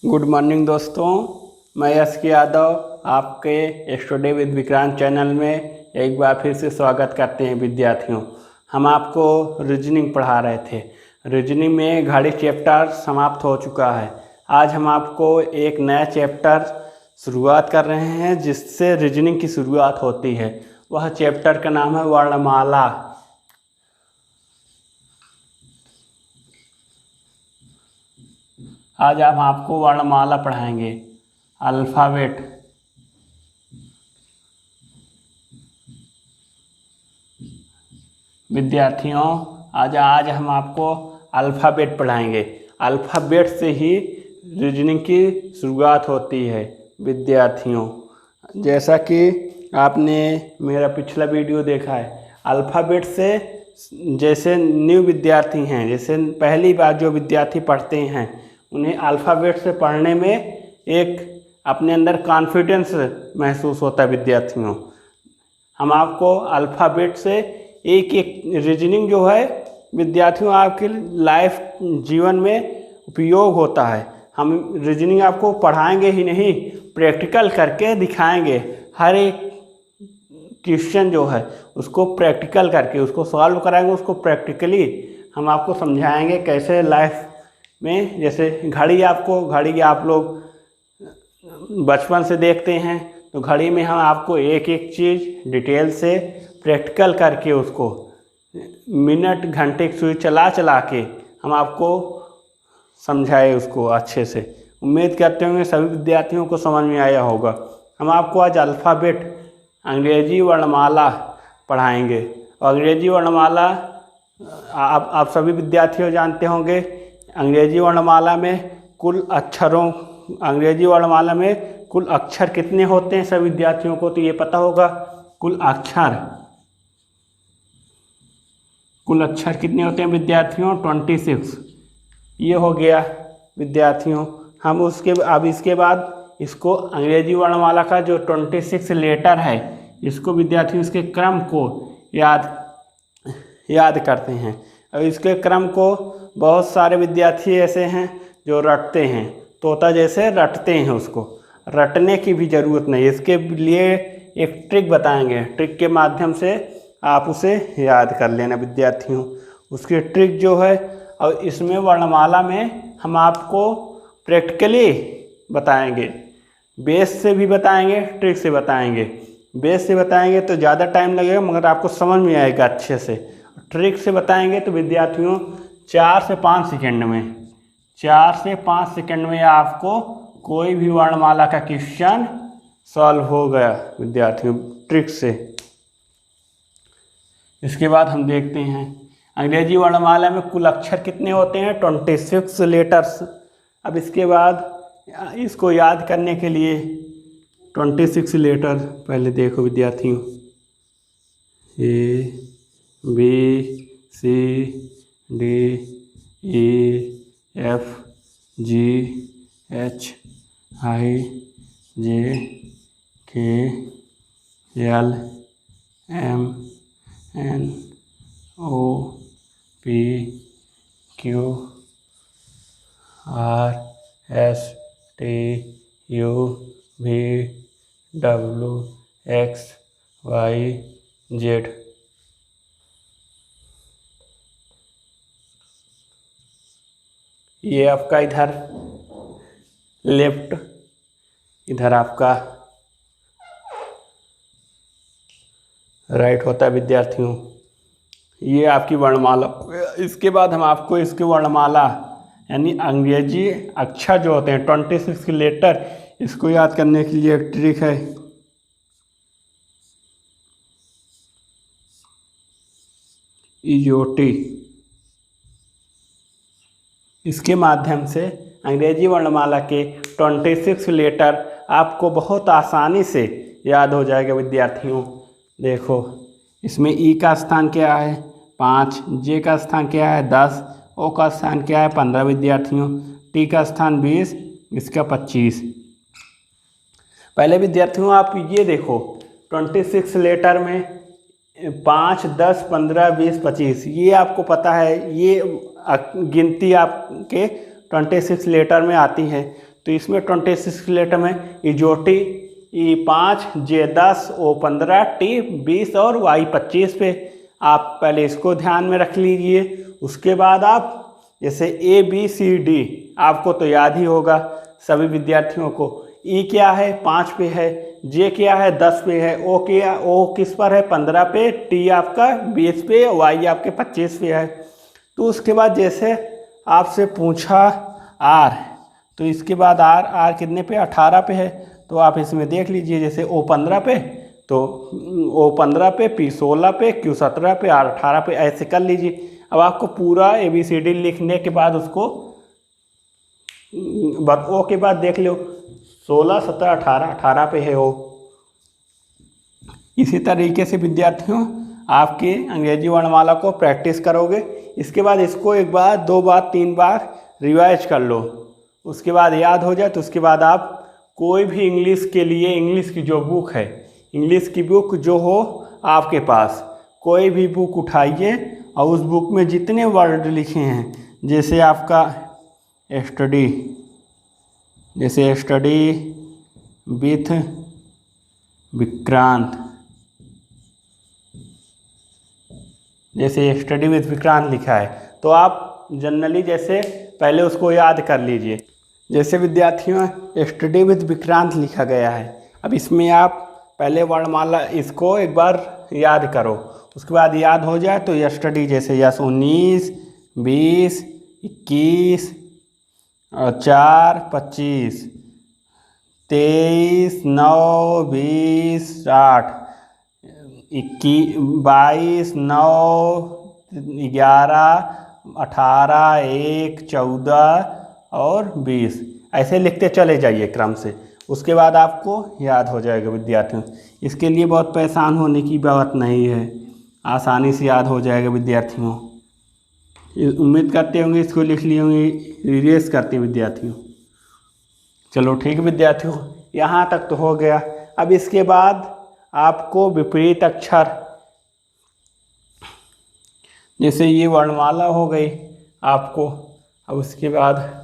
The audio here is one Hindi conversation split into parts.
गुड मॉर्निंग दोस्तों, मैं यश यादव आपके स्टडी विद विक्रांत चैनल में एक बार फिर से स्वागत करते हैं। विद्यार्थियों, हम आपको रीजनिंग पढ़ा रहे थे। रीजनिंग में घड़ी चैप्टर समाप्त हो चुका है। आज हम आपको एक नया चैप्टर शुरुआत कर रहे हैं जिससे रीजनिंग की शुरुआत होती है। वह चैप्टर का नाम है वर्णमाला। आज हम आपको वर्णमाला पढ़ाएंगे, अल्फ़ाबेट। विद्यार्थियों, आज हम आपको अल्फ़ाबेट पढ़ाएंगे। अल्फ़ाबेट से ही रीजनिंग की शुरुआत होती है। विद्यार्थियों, जैसा कि आपने मेरा पिछला वीडियो देखा है, अल्फ़ाबेट से जैसे न्यू विद्यार्थी हैं, जैसे पहली बार जो विद्यार्थी पढ़ते हैं, उन्हें अल्फ़ाबेट से पढ़ने में एक अपने अंदर कॉन्फिडेंस महसूस होता है। विद्यार्थियों, हम आपको अल्फ़ाबेट से एक एक रीजनिंग जो है विद्यार्थियों आपके लाइफ जीवन में उपयोग होता है। हम रीजनिंग आपको पढ़ाएंगे ही नहीं, प्रैक्टिकल करके दिखाएंगे। हर एक क्वेश्चन जो है उसको प्रैक्टिकल करके उसको सॉल्व कराएंगे। उसको प्रैक्टिकली हम आपको समझाएंगे कैसे लाइफ में, जैसे घड़ी आप लोग बचपन से देखते हैं, तो घड़ी में हम आपको एक एक चीज़ डिटेल से प्रैक्टिकल करके उसको मिनट घंटे की सुई चला के हम आपको समझाए उसको अच्छे से। उम्मीद करते होंगे सभी विद्यार्थियों को समझ में आया होगा। हम आपको आज अल्फ़ाबेट अंग्रेजी वर्णमाला पढ़ाएंगे। अंग्रेजी वर्णमाला आप सभी विद्यार्थियों जानते होंगे। अंग्रेजी वर्णमाला में कुल अक्षर कितने होते हैं? सभी विद्यार्थियों को तो ये पता होगा। कुल अक्षर कितने होते हैं विद्यार्थियों? 26। ये हो गया विद्यार्थियों। हम इसके बाद इसको अंग्रेजी वर्णमाला का जो 26 लेटर है, इसको विद्यार्थियों इसके क्रम को याद करते हैं। और इसके क्रम को बहुत सारे विद्यार्थी ऐसे हैं जो रटते हैं, तोता जैसे रटते हैं। उसको रटने की भी ज़रूरत नहीं, इसके लिए एक ट्रिक बताएंगे। ट्रिक के माध्यम से आप उसे याद कर लेना विद्यार्थियों। उसकी ट्रिक जो है, और इसमें वर्णमाला में हम आपको प्रैक्टिकली बताएंगे। बेस से भी बताएंगे, ट्रिक से बताएंगे। बेस से बताएंगे तो ज़्यादा टाइम लगेगा, मगर आपको समझ में आएगा अच्छे से। ट्रिक से बताएंगे तो विद्यार्थियों 4 से 5 सेकंड में आपको कोई भी वर्णमाला का क्वेश्चन सॉल्व हो गया विद्यार्थियों, ट्रिक से। इसके बाद हम देखते हैं अंग्रेजी वर्णमाला में कुल अक्षर कितने होते हैं? 26 लेटर्स। अब इसके बाद इसको याद करने के लिए 26 लेटर पहले देखो विद्यार्थियों। ABCDEFGHIJKLMNOPQRSTUVWXYZ। ये आपका इधर लेफ्ट, इधर आपका राइट होता है विद्यार्थियों। ये आपकी वर्णमाला। इसके बाद हम आपको इसकी वर्णमाला यानी अंग्रेजी अक्षर जो होते हैं 26 लेटर, इसको याद करने के लिए एक ट्रिक है। EOT, इसके माध्यम से अंग्रेजी वर्णमाला के 26 लेटर आपको बहुत आसानी से याद हो जाएगा विद्यार्थियों। देखो, इसमें ई का स्थान क्या है? 5, जे का स्थान क्या है? 10, ओ का स्थान क्या है? 15 विद्यार्थियों, टी का स्थान 20, इसका 25। पहले विद्यार्थियों आप ये देखो, 26 लेटर में 5, 10, 15, 20, 25, ये आपको पता है। ये गिनती आपके 26 लेटर में आती है। तो इसमें 26 लेटर में इजोटी E5 J10 O15 T20 और Y25 पे आप पहले इसको ध्यान में रख लीजिए। उसके बाद आप जैसे ABCD आपको तो याद ही होगा सभी विद्यार्थियों को। E क्या है 5 पे है, J क्या है 10 पे है, O किस पर है 15 पे, T आपका 20 पे, Y आपके 25 पे है। तो उसके बाद जैसे आपसे पूछा R, तो इसके बाद R कितने पे 18 पे है, तो आप इसमें देख लीजिए जैसे O15 पे तो O15 पे, P16 पे, Q17 पे, R18 पे, ऐसे कर लीजिए। अब आपको पूरा ABCD लिखने के बाद उसको O के बाद देख लो 16, 17, 18 पे है O। इसी तरीके से विद्यार्थियों आपके अंग्रेजी वर्णमाला को प्रैक्टिस करोगे। इसके बाद इसको एक बार, 2 बार, 3 बार रिवाइज कर लो। उसके बाद याद हो जाए तो उसके बाद आप कोई भी इंग्लिश के लिए इंग्लिश की जो बुक है, इंग्लिश की बुक जो हो आपके पास, कोई भी बुक उठाइए और उस बुक में जितने वर्ड लिखे हैं, जैसे आपका स्टडी विथ विक्रांत, जैसे स्टडी विथ विक्रांत लिखा है तो आप जनरली जैसे पहले उसको याद कर लीजिए। जैसे विद्यार्थियों स्टडी विथ विक्रांत लिखा गया है, अब इसमें आप पहले वर्णमाला इसको एक बार याद करो। उसके बाद याद हो जाए तो स्टडी जैसे 19, 20, 21 और 4, 25, 23, 9, 20, 8, 21, 22, 9, 11, 18, 1, 14 और 20 ऐसे लिखते चले जाइए क्रम से। उसके बाद आपको याद हो जाएगा विद्यार्थियों। इसके लिए बहुत परेशान होने की बात नहीं है, आसानी से याद हो जाएगा विद्यार्थियों। उम्मीद करते होंगे इसको लिख लिए होंगे, रिवाइज करते हैं विद्यार्थियों। चलो ठीक है विद्यार्थियों, यहाँ तक तो हो गया। अब इसके बाद आपको विपरीत अक्षर, जैसे ये वर्णमाला हो गई आपको। अब उसके बाद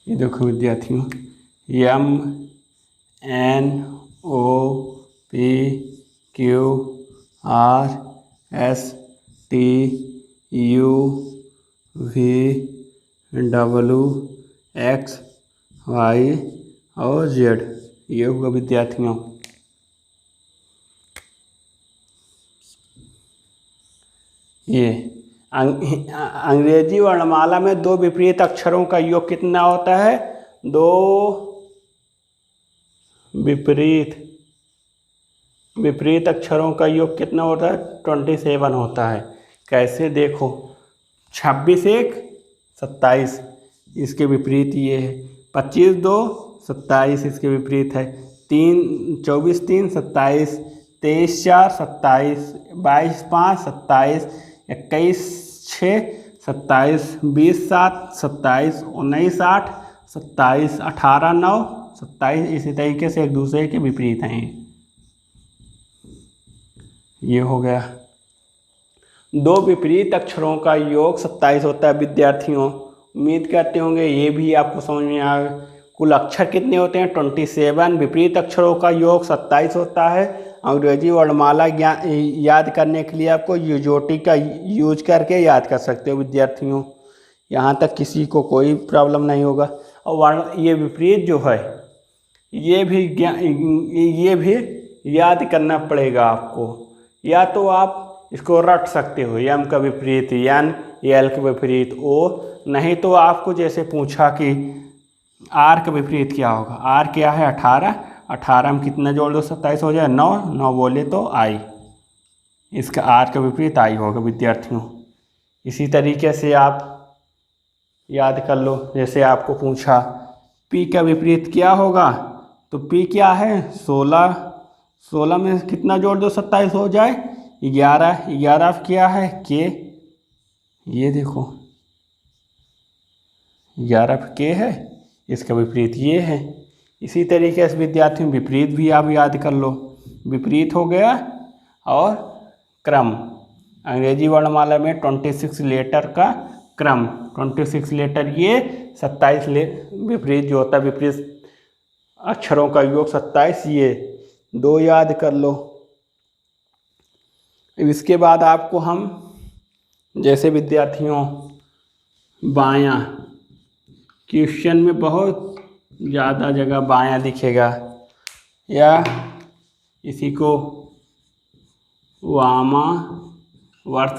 ये देखो विद्यार्थियों, MNOPQRSTUVWXY और Z, ये होगा विद्यार्थियों। ये अंग्रेजी वर्णमाला में 2 विपरीत अक्षरों का योग कितना होता है? 2 विपरीत अक्षरों का योग कितना होता है? 27 होता है। कैसे देखो, 26 1 27, इसके विपरीत ये है। 25 2 27, इसके विपरीत है। 24 3 27, 23 4 27, 22 5 27, 21 6 27, 20 7 27, 19 8 27, 18 9 27, इसी तरीके से एक दूसरे के विपरीत हैं। ये हो गया। 2 विपरीत अक्षरों का योग 27 होता है विद्यार्थियों। उम्मीद करते होंगे ये भी आपको समझ में आ गया। कुल अक्षर कितने होते हैं? 27। विपरीत अक्षरों का योग 27 होता है। अंग्रेजी वर्णमाला याद करने के लिए आपको यूजोटी का यूज करके याद कर सकते हो विद्यार्थियों। यहाँ तक किसी को कोई प्रॉब्लम नहीं होगा। और ये विपरीत जो है ये भी याद करना पड़ेगा आपको। या तो आप इसको रट सकते हो, यम का विपरीत यन, एल का विपरीत ओ, नहीं तो आपको जैसे पूछा कि आर का विपरीत क्या होगा। आर क्या है? 18। 18 में कितना जोड़ दो 27 हो जाए? 9। 9 बोले तो आई, इसका आर का विपरीत आई होगा विद्यार्थियों। इसी तरीके से आप याद कर लो। जैसे आपको पूछा पी का विपरीत क्या होगा, तो पी क्या है? 16। 16 में कितना जोड़ दो 27 हो जाए? 11। 11 क्या है? के। ये देखो 11 के है, इसका विपरीत ये है। इसी तरीके से विद्यार्थियों विपरीत भी आप याद कर लो। विपरीत हो गया और क्रम। अंग्रेजी वर्णमाला में 26 लेटर का क्रम 26 लेटर, ये 27 विपरीत जो होता है विपरीत अक्षरों का योग 27, ये 2 याद कर लो। इसके बाद आपको हम जैसे विद्यार्थियों बायां, क्वेश्चन में बहुत ज़्यादा जगह बायां दिखेगा या इसी को वामावर्त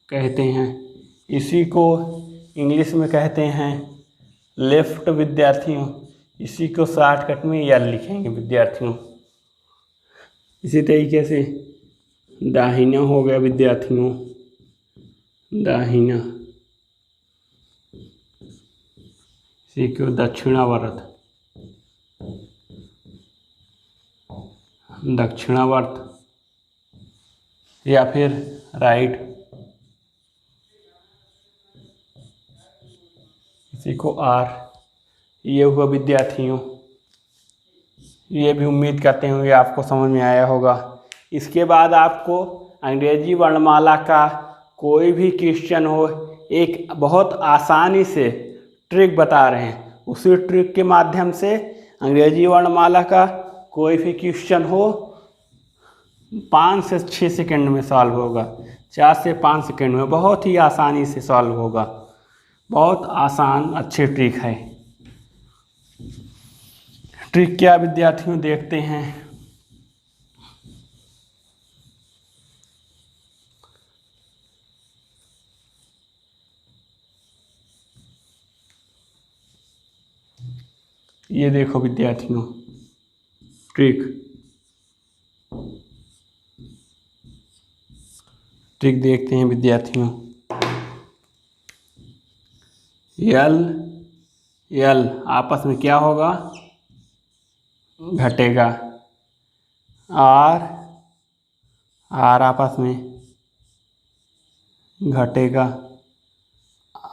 कहते हैं, इसी को इंग्लिश में कहते हैं लेफ्ट विद्यार्थियों, इसी को शॉर्टकट में यल लिखेंगे विद्यार्थियों। इसी तरीके से दाहिना हो गया विद्यार्थियों, दाहिना, इसी को दक्षिणावर्त, दक्षिणावर्त या फिर राइट, इसी को आर। ये हुआ विद्यार्थियों, ये भी उम्मीद करते होंगे आपको समझ में आया होगा। इसके बाद आपको अंग्रेजी वर्णमाला का कोई भी क्वेश्चन हो, एक बहुत आसानी से ट्रिक बता रहे हैं, उसी ट्रिक के माध्यम से अंग्रेजी वर्णमाला का कोई भी क्वेश्चन हो 5 से 6 सेकंड में सॉल्व होगा, 4 से 5 सेकंड में बहुत ही आसानी से सॉल्व होगा। बहुत आसान अच्छी ट्रिक है। ट्रिक क्या विद्यार्थियों देखते हैं। ये देखो विद्यार्थियों ट्रिक देखते हैं विद्यार्थियों। यल आपस में क्या होगा, घटेगा। आर आपस में घटेगा।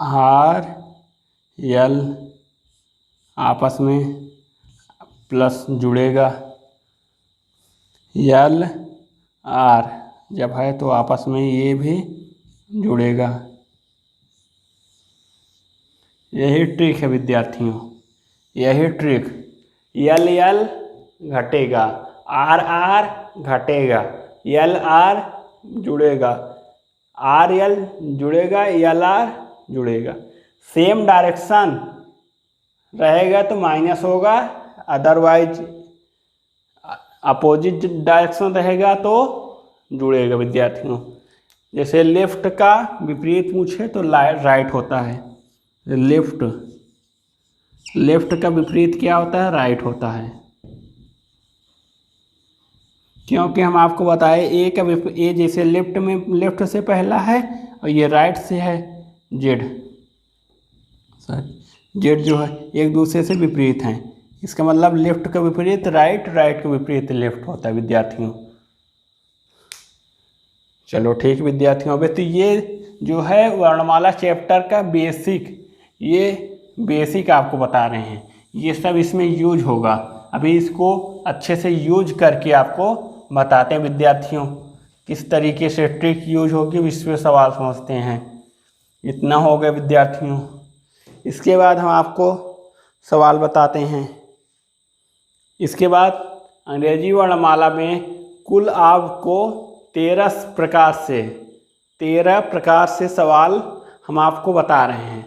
आर यल आपस में प्लस जुड़ेगा। यल आर जब है तो आपस में ये भी जुड़ेगा। यही ट्रिक है विद्यार्थियों, यही ट्रिक। यल घटेगा, आर घटेगा, यल आर जुड़ेगा, आर यल जुड़ेगा, यल आर जुड़ेगा। सेम डायरेक्शन रहेगा तो माइनस होगा, अदरवाइज अपोजिट डायरेक्शन रहेगा तो जुड़ेगा विद्यार्थियों। जैसे लेफ्ट का विपरीत पूछे तो राइट होता है, लेफ्ट का विपरीत क्या होता है, राइट होता है। क्योंकि हम आपको बताए ए जैसे लेफ्ट से पहला है और ये राइट से है, जेड जो है एक दूसरे से विपरीत हैं। इसका मतलब लेफ्ट का विपरीत राइट, राइट का विपरीत लेफ्ट होता है विद्यार्थियों। चलो ठीक विद्यार्थियों, अभी तो ये जो है वर्णमाला चैप्टर का बेसिक आपको बता रहे हैं, ये सब इसमें यूज होगा। अभी इसको अच्छे से यूज करके आपको बताते हैं विद्यार्थियों, किस तरीके से ट्रिक यूज होगी, इस पर सवाल समझते हैं। इतना हो गया विद्यार्थियों। इसके बाद हम आपको सवाल बताते हैं। इसके बाद अंग्रेजी वर्णमाला में कुल आपको 13 प्रकार से सवाल हम आपको बता रहे हैं।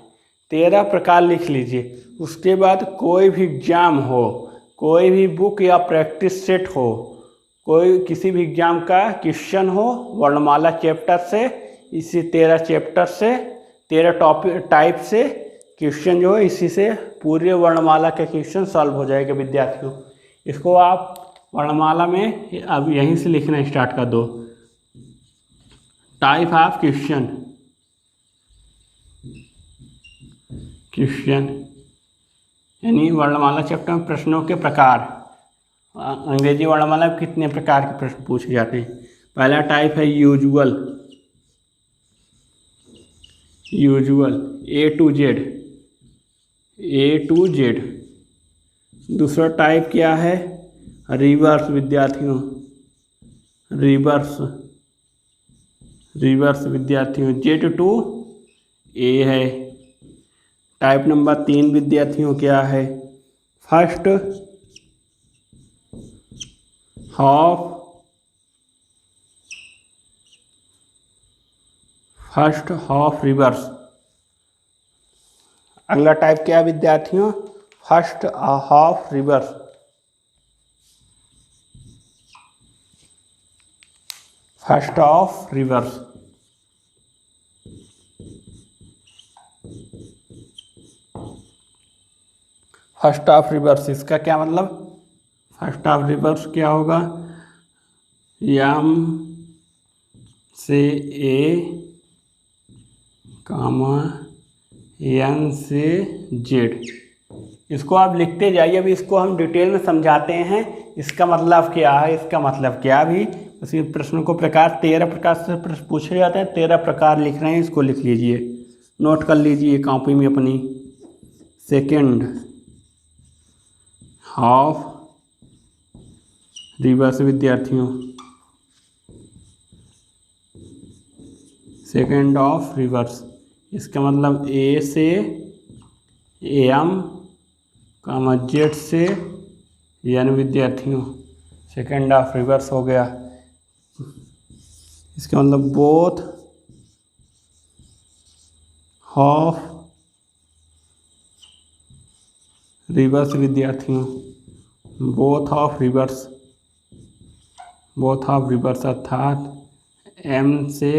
13 प्रकार लिख लीजिए। उसके बाद कोई भी एग्जाम हो, कोई भी बुक या प्रैक्टिस सेट हो, कोई किसी भी एग्जाम का क्वेश्चन हो वर्णमाला चैप्टर से, इसी 13 चैप्टर से 13 टॉपिक टाइप से क्वेश्चन जो है, इसी से पूरे वर्णमाला के क्वेश्चन सॉल्व हो जाएगा विद्यार्थियों। इसको आप वर्णमाला में अब यहीं से लिखना स्टार्ट कर दो। टाइप ऑफ क्वेश्चन यानी वर्णमाला चैप्टर में प्रश्नों के प्रकार। अंग्रेजी वर्णमाला में कितने प्रकार के प्रश्न पूछे जाते हैं। पहला टाइप है यूजुअल, ए टू जेड। दूसरा टाइप क्या है, रिवर्स विद्यार्थियों, रिवर्स विद्यार्थियों, जेड टू ए है। टाइप नंबर 3 विद्यार्थियों क्या है? First half reverse. अगला टाइप क्या है विद्यार्थियों? First half reverse. First of reverse. First of reverse इसका क्या मतलब? फर्स्ट ऑफ रिवर्स क्या होगा? एम से ए कामा एन से जेड। इसको आप लिखते जाइए। अभी इसको हम डिटेल में समझाते हैं इसका मतलब क्या है, इसका मतलब क्या। भी उसी प्रश्नों को प्रकार 13 प्रकार से प्रश्न पूछे जाते हैं। 13 प्रकार लिख रहे हैं, इसको लिख लीजिए, नोट कर लीजिए कॉपी में अपनी। सेकेंड हाफ रिवर्स विद्यार्थियों, सेकेंड ऑफ रिवर्स इसका मतलब ए से एम कामा जेड से एन विद्यार्थियों। सेकेंड ऑफ रिवर्स हो गया। इसका मतलब बोथ हाफ रिवर्स विद्यार्थियों, both of reverse, both of reverse अर्थात एम से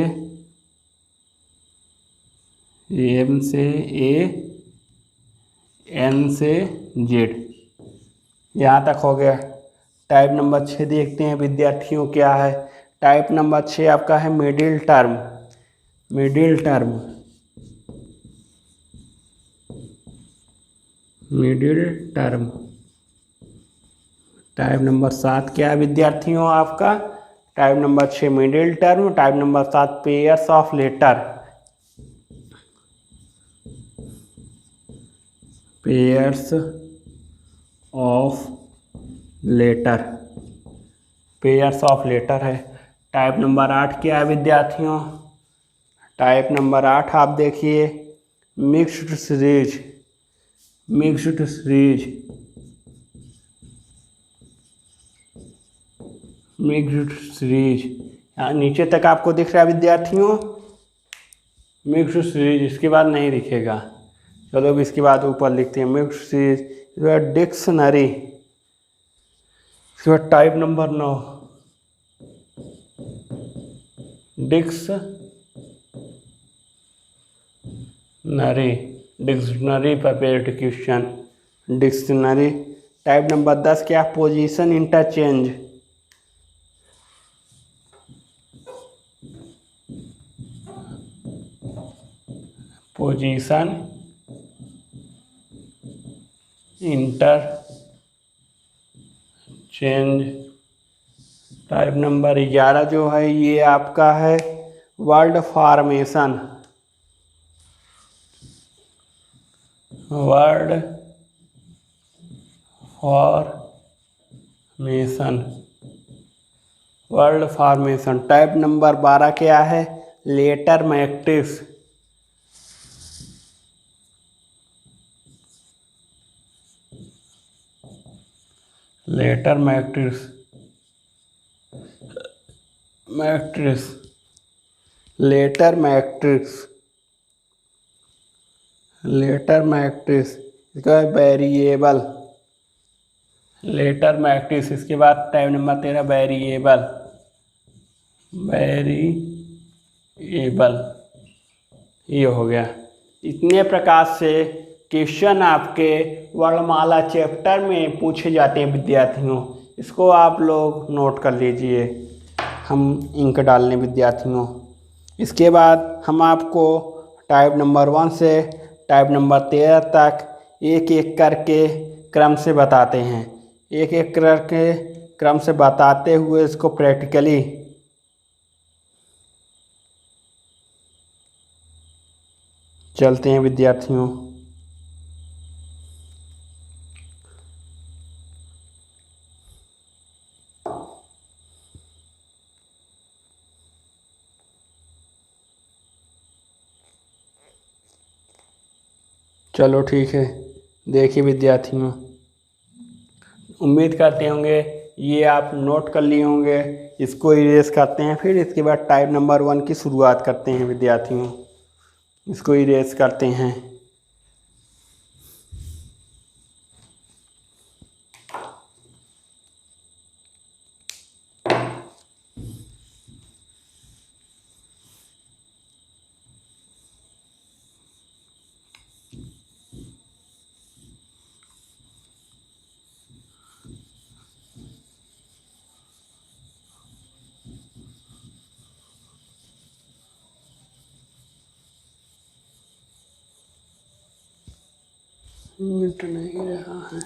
ए एन से जेड। यहाँ तक हो गया। टाइप नंबर 6 देखते हैं विद्यार्थियों क्या है। टाइप नंबर 6 आपका है middle term. Middle term, middle term. Type number 7 क्या है विद्यार्थियों आपका? Type number 6 middle term. Type number 7 pairs of letter. Pairs of letter, pairs of letter है। टाइप नंबर 8 क्या है विद्यार्थियों? टाइप नंबर 8 आप देखिए mixed series. Mixed series, mixed series यहाँ नीचे तक आपको दिख रहा है विद्यार्थियों मिक्स्ड सीरीज। इसके बाद नहीं दिखेगा। चलो अब इसके बाद ऊपर लिखते हैं मिक्स्ड सीरीज। डिक्शनरी। इसके बाद टाइप नंबर 9 डिक्शनरी, डिक्शनरी पर based question, dictionary. Type number 10 क्या? Position interchange. Position interchange. Type number 11 जो है ये आपका है word formation. Word formation, word formation. Type number 12 क्या है? Letter matrix. Letter matrix, matrix, letter matrix, letter matrix. इसका वेरिएबल, लेटर मैट्रिक्स। इसके बाद टाइप नंबर 13 वेरिएबल, वेरिएबल। ये हो गया। इतने प्रकार से क्वेश्चन आपके वर्णमाला चैप्टर में पूछे जाते हैं विद्यार्थियों। इसको आप लोग नोट कर लीजिए। हम इंक डाल लें विद्यार्थियों। इसके बाद हम आपको टाइप नंबर 1 से टाइप नंबर 13 तक एक एक करके क्रम से बताते हैं। एक एक करके क्रम से बताते हुए इसको प्रैक्टिकली चलते हैं विद्यार्थियों। चलो ठीक है। देखिए विद्यार्थियों, उम्मीद करते होंगे ये आप नोट कर लिए होंगे। इसको इरेज करते हैं, फिर इसके बाद टाइप नंबर 1 की शुरुआत करते हैं विद्यार्थियों। इसको इरेज करते हैं। मिट नहीं रहा है।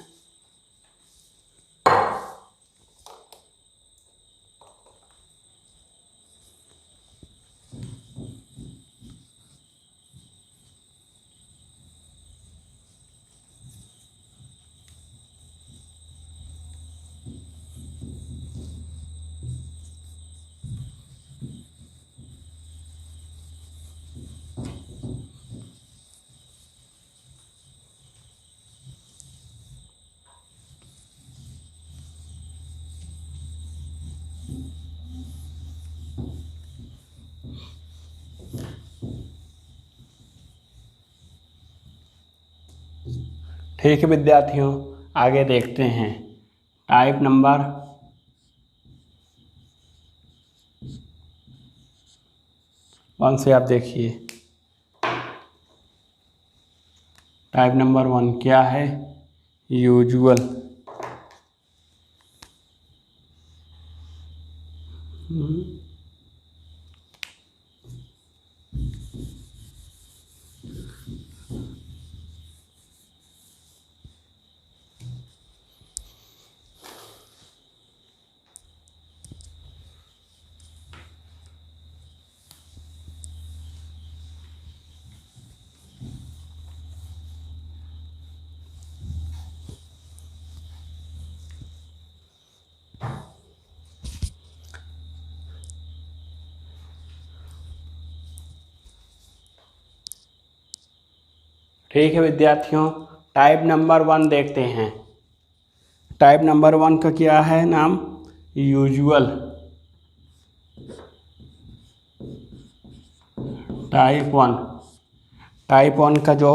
ठीक है विद्यार्थियों, आगे देखते हैं। टाइप नंबर 1 से आप देखिए। टाइप नंबर 1 क्या है? यूजुअल। ठीक है विद्यार्थियों, टाइप नंबर 1 देखते हैं। टाइप नंबर 1 का क्या है नाम? यूजुअल। टाइप 1, टाइप 1 का जो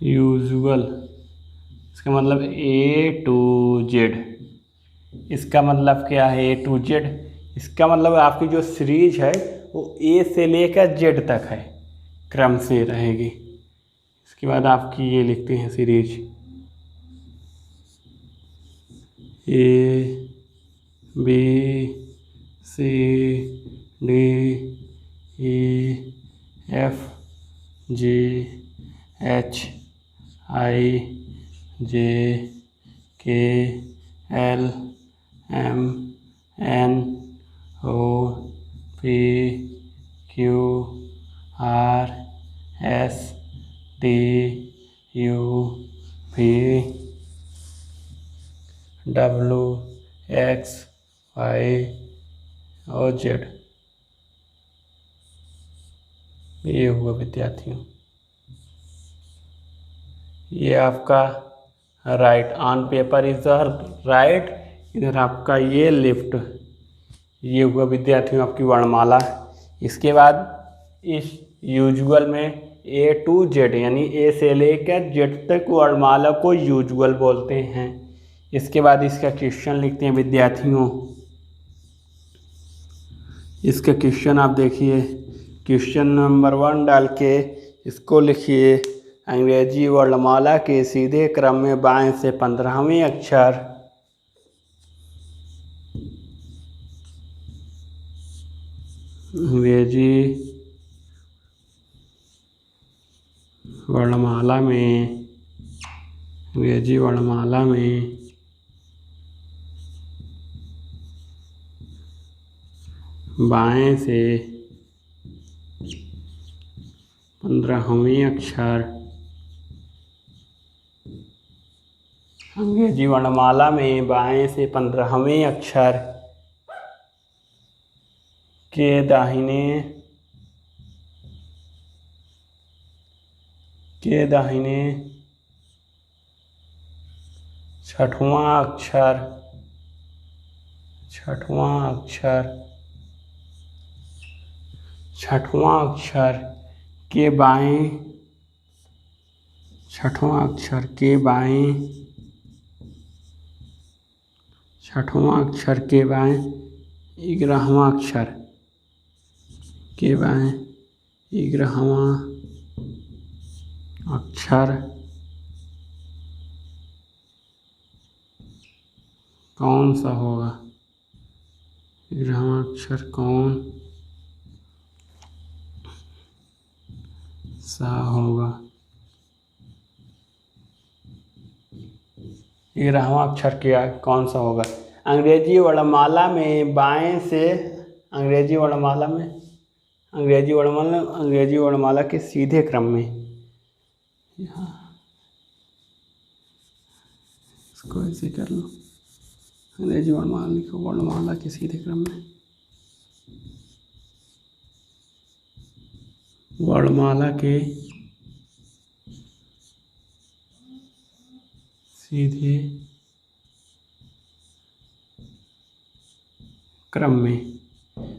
यूजुअल, इसका मतलब A to Z। इसका मतलब क्या है? A to Z। इसका मतलब आपकी जो सीरीज है वो A से लेकर Z तक है, क्रम से रहेगी। इसके बाद आपकी ये लिखते हैं series A B C D E F G H I J K L M N O P Q R S T U V W X Y और Z। ये हुआ विद्यार्थियों, ये आपका right on paper is right, इधर आपका ये लेफ्ट। ये हुआ विद्यार्थियों आपकी वर्णमाला। इसके बाद इस यूजुअल में A to Z यानी A से लेकर Z तक वर्णमाला को यूजुअल बोलते हैं। इसके बाद इसका क्वेश्चन लिखते हैं विद्यार्थियों। इसका क्वेश्चन आप देखिए, क्वेश्चन नंबर 1 डाल के इसको लिखिए। अंग्रेजी वर्णमाला के सीधे क्रम में बाएं से 15वें अक्षर अंग्रेजी वर्णमाला में बाएं से 15वें अक्षर, अंग्रेजी वर्णमाला में बाएं से 15वें अक्षर के दाहिने के दाहिने छठवां अक्षर के बाएं छठवां अक्षर के बाएं 11वां अक्षर के बाएं 11वां अक्षर कौन सा होगा? 11वां अक्षर कौन सा होगा? 11वां अक्षर क्या कौन सा होगा? अंग्रेजी वर्णमाला में बाएं से अंग्रेजी वर्णमाला के सीधे क्रम में, यहाँ इसको ऐसे कर लो, अंग्रेजी वर्णमाला के सीधे क्रम में, वर्णमाला के सीधे क्रम में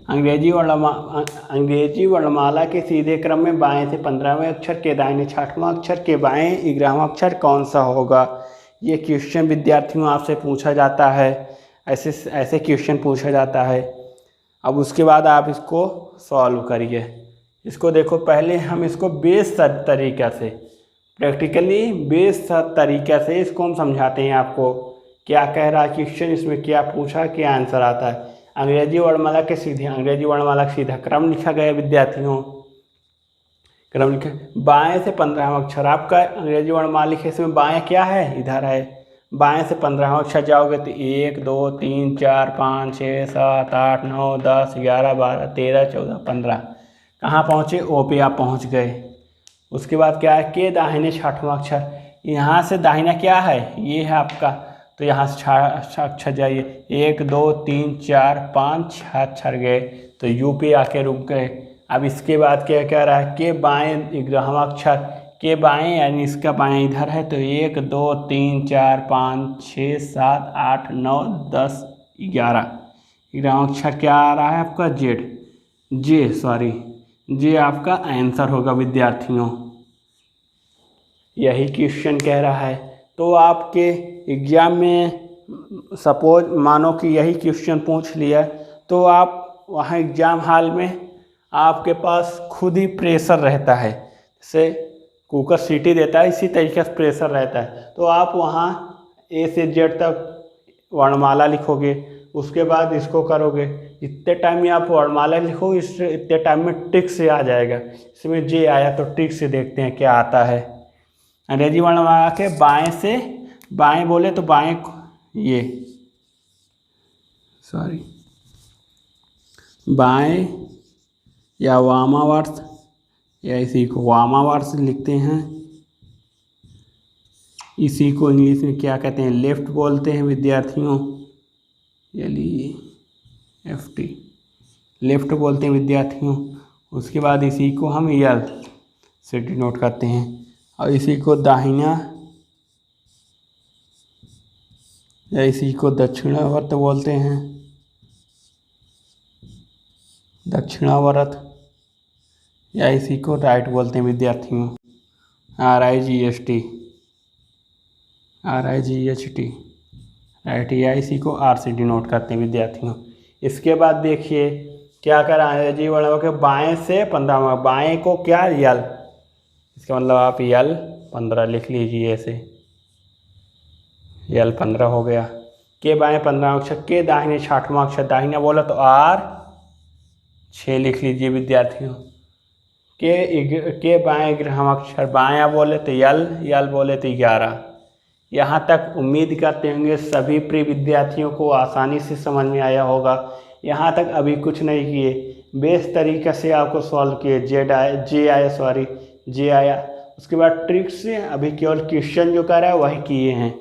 अंग्रेजी वर्णमाला के सीधे क्रम में बाएं से 15वें अक्षर के दाहिने 6वां अक्षर के बाएं 11वां अक्षर कौन सा होगा? ये क्वेश्चन विद्यार्थियों आपसे पूछा जाता है, ऐसे क्वेश्चन पूछा जाता है। अब उसके बाद आप इसको सॉल्व करिए। इसको देखो, पहले हम इसको बेस्ड तरीक़ा से प्रैक्टिकली बेस्ड तरीक़ा से इसको हम समझाते हैं आपको क्या कह रहा है क्वेश्चन, इसमें क्या पूछा, क्या आंसर आता है। अंग्रेजी वर्णमाला का सीधा क्रम लिखा गया विद्यार्थियों, क्रम लिखा बाएं से 15वां अक्षर आपका अंग्रेजी वर्णमाला लिखे, इसमें बाएं क्या है, इधर है। बाएं से 15वां अक्षर जाओगे तो 1 2 3 4 5 6 7 8 9 10 11 12 13 14 15 कहाँ पहुँचे? ओ पे आप पहुँच गए। उसके बाद क्या है, के दाहिने 6वां अक्षर, यहाँ से दाहिना क्या है, ये है आपका, तो यहाँ से 6 अक्षर जाइए, 1 2 3 4 5 6 अक्षर गए तो यू पे आके रुक गए। अब इसके बाद क्या कह रहा है, के बाएं 11वां अक्षर, के बाएं यानी इसका बाएं इधर है, तो 1 2 3 4 5 6 7 8 9 10 11वां अक्षर क्या आ रहा है आपका, जे आपका आंसर होगा विद्यार्थियों। यही क्वेश्चन कह रहा है। तो आपके एग्ज़ाम में सपोज मानो कि यही क्वेश्चन पूछ लिया, तो आप वहाँ एग्ज़ाम हॉल में आपके पास खुद ही प्रेशर रहता है, जैसे कुकर सीटी देता है इसी तरीके से प्रेशर रहता है। तो आप वहाँ ए से जेड तक वर्णमाला लिखोगे, उसके बाद इसको करोगे, इतने टाइम में आप वर्णमाला लिखोगे, इससे इतने टाइम में टिक से आ जाएगा। इसमें जे आया तो टिक से देखते हैं क्या आता है। अंग्रेजी वर्णमाला के बाएं से बाएं बोले तो बाएं बाएं या वामावर्त या इसी को वामावर्त लिखते हैं। इसी को इंग्लिश में क्या कहते हैं, लेफ्ट बोलते हैं विद्यार्थियों, LEFT लेफ्ट बोलते हैं विद्यार्थियों। उसके बाद इसी को हम यल से डिनोट करते हैं और इसी को दाहिना या इसी को दक्षिणावर्त बोलते हैं, दक्षिणावर्त या इसी को राइट बोलते हैं विद्यार्थियों, RIGHT राइट, या इसी को R से डिनोट करते हैं विद्यार्थियों। इसके बाद देखिए क्या कर रहा है, जी वर्णों के बाएं से 15वां, बाएं को क्या यल, इसका मतलब आप यल 15 लिख लीजिए, ऐसे यल 15 हो गया। के बाएं 15वां अक्षर, के दाहिने 6वां अक्षर, दाहिना बोला तो R 6 लिख लीजिए विद्यार्थियों। के बाएं 11वां अक्षर, बायां बोले तो यल बोले तो 11। यहाँ तक उम्मीद करते होंगे सभी प्रिय विद्यार्थियों को आसानी से समझ में आया होगा। यहाँ तक अभी कुछ नहीं किए, बेस तरीक़े से आपको सॉल्व किए, जे आया। उसके बाद ट्रिक से अभी केवल क्वेश्चन जो कर रहा है वही किए हैं।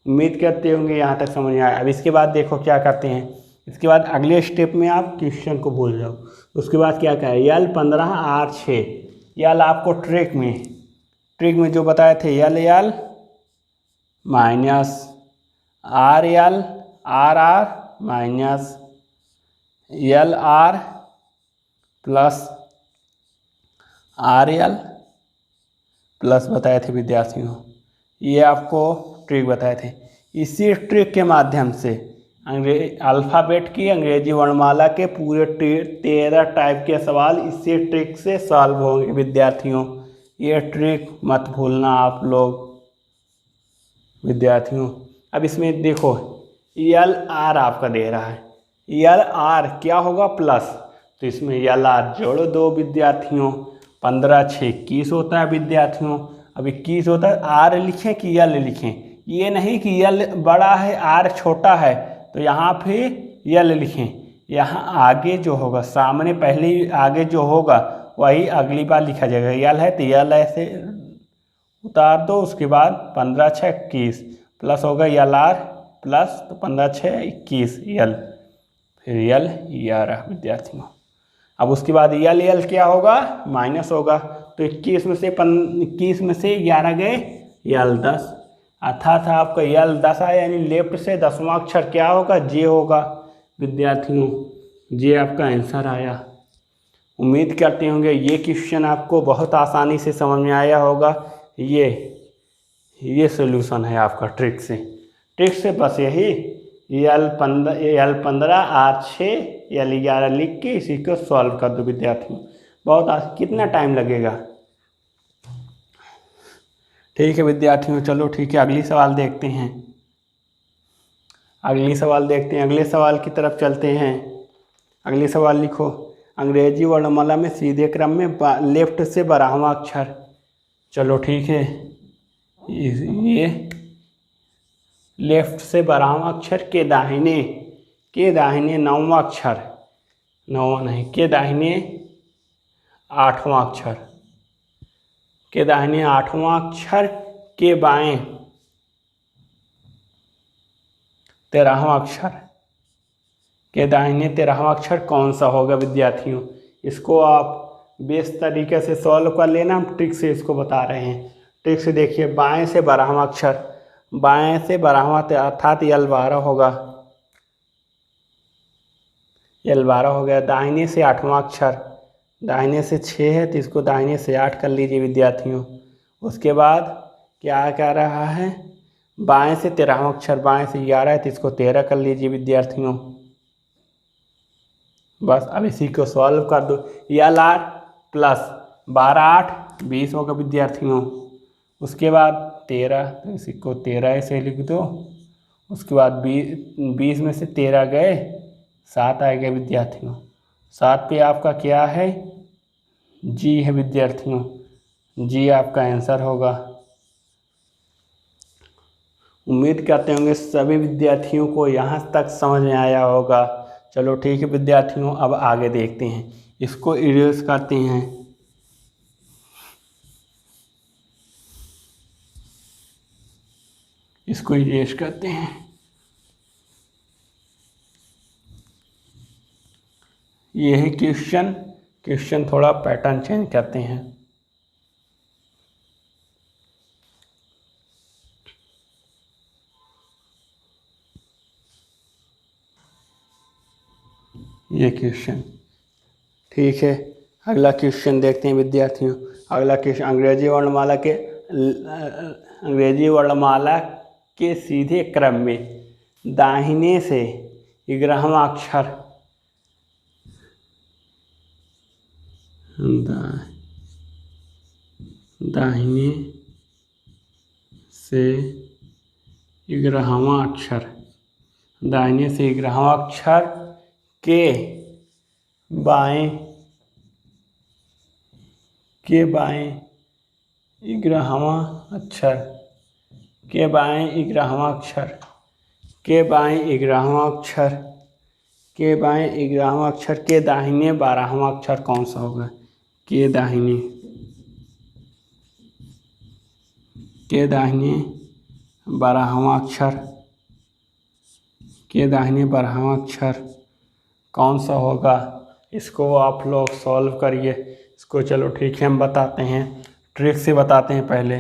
उम्मीद करते होंगे यहाँ तक समझ में आया। अब इसके बाद देखो क्या करते हैं, इसके बाद अगले स्टेप में आप क्वेश्चन को भूल जाओ। उसके बाद क्या करें, यल 15 R 6, यल आपको ट्रिक में ट्रिक में जो बताए थे L L minus R L R R minus L R plus R L plus बताए थे विद्यार्थियों। ये आपको ट्रिक बताए थे। इसी ट्रिक के माध्यम से अल्फ़ाबेट की अंग्रेजी वर्णमाला के पूरे 13 टाइप के सवाल इसी ट्रिक से सॉल्व होंगे विद्यार्थियों। ये ट्रिक मत भूलना आप लोग विद्यार्थियों। अब इसमें देखो यल आर आपका दे रहा है, यल आर क्या होगा प्लस, तो इसमें यल आर जोड़ दो विद्यार्थियों। 15 6 21 होता है विद्यार्थियों। अब 21 होता है, आर लिखें कि यल लिखें, ये नहीं कि यल बड़ा है आर छोटा है, तो यहाँ पे यल लिखें। यहाँ आगे जो होगा सामने पहले आगे जो होगा वही अगली बार लिखा जाएगा। यल है तो यल ऐसे उतार दो, उसके बाद 15 6 21 प्लस होगा यल आर प्लस, तो 15 6 21 यल, फिर यल 11 विद्यार्थियों। अब उसके बाद यल यल क्या होगा माइनस होगा, तो 21 में से 11 गए यल 10, अर्थात आपका यल 10 आया, यानी लेफ्ट से 10वां अक्षर क्या होगा जे होगा विद्यार्थियों। जे आपका आंसर आया। उम्मीद करते होंगे ये क्वेश्चन आपको बहुत आसानी से समझ में आया होगा। ये सॉल्यूशन है आपका ट्रिक से बस यही यल 15 आर 6 यल 11 लिख के इसी को सॉल्व कर दो विद्यार्थियों। बहुत कितना टाइम लगेगा। ठीक है विद्यार्थियों, चलो ठीक है, अगली सवाल देखते हैं। अगले सवाल की तरफ चलते हैं। अगले सवाल लिखो, अंग्रेजी वर्णमाला में सीधे क्रम में लेफ्ट से 12वां अक्षर। चलो ठीक है, ये लेफ्ट से 12वां अक्षर के दाहिने 9वां अक्षर, 9वां नहीं, के दाहिने 8वां अक्षर, के दाहिने 8वां अक्षर के बाएं 13वां अक्षर, के दाहिने 13वां अक्षर कौन सा होगा विद्यार्थियों। इसको आप बेस तरीके से सॉल्व कर लेना, हम ट्रिक से इसको बता रहे हैं। ट्रिक से देखिए, बाएं से 12वां अक्षर, बाएं से 12वां अर्थात यल 12 होगा, यल 12 हो गया। दाहिने से 8वां अक्षर, दाहिने से 6 है तो इसको दाहिने से 8 कर लीजिए विद्यार्थियों। उसके बाद क्या कह रहा है, बाएं से 13वां अक्षर, बाएं से 11 है तो इसको 13 कर लीजिए विद्यार्थियों। बस अब इसी को सॉल्व कर दो। यल आर प्लस 12 8 20 होगा विद्यार्थियों। उसके बाद 13, तो इसी को 13 ऐसे लिख दो। उसके बाद 20 में से 13 गए 7 आएगा विद्यार्थियों। 7 पे आपका क्या है जी है विद्यार्थियों, जी आपका आंसर होगा। उम्मीद करते होंगे सभी विद्यार्थियों को यहाँ तक समझ में आया होगा। चलो ठीक है विद्यार्थियों, अब आगे देखते हैं, इसको इरेज करते हैं। इसको इरेज करते हैं। ये है क्वेश्चन थोड़ा पैटर्न चेंज करते हैं। ये क्वेश्चन ठीक है। अगला क्वेश्चन देखते हैं विद्यार्थियों। अगला क्वेश्चन अंग्रेजी वर्णमाला के सीधे क्रम में दाहिने से 11वां अक्षर, दाहिने से 11वां अक्षर, दाहिने से 11वां अक्षर के बाएं 11वां अक्षर, के बाएं 11वां अक्षर, के बाएं 11वां अक्षर, के बाएं 11वां अक्षर के दाहिने 12वां अक्षर कौन सा होगा। के दाहिने 12वां अक्षर, के दाहिने 12वां अक्षर कौन सा होगा। इसको आप लोग सॉल्व करिए इसको। चलो ठीक है, हम बताते हैं। ट्रिक से बताते हैं पहले।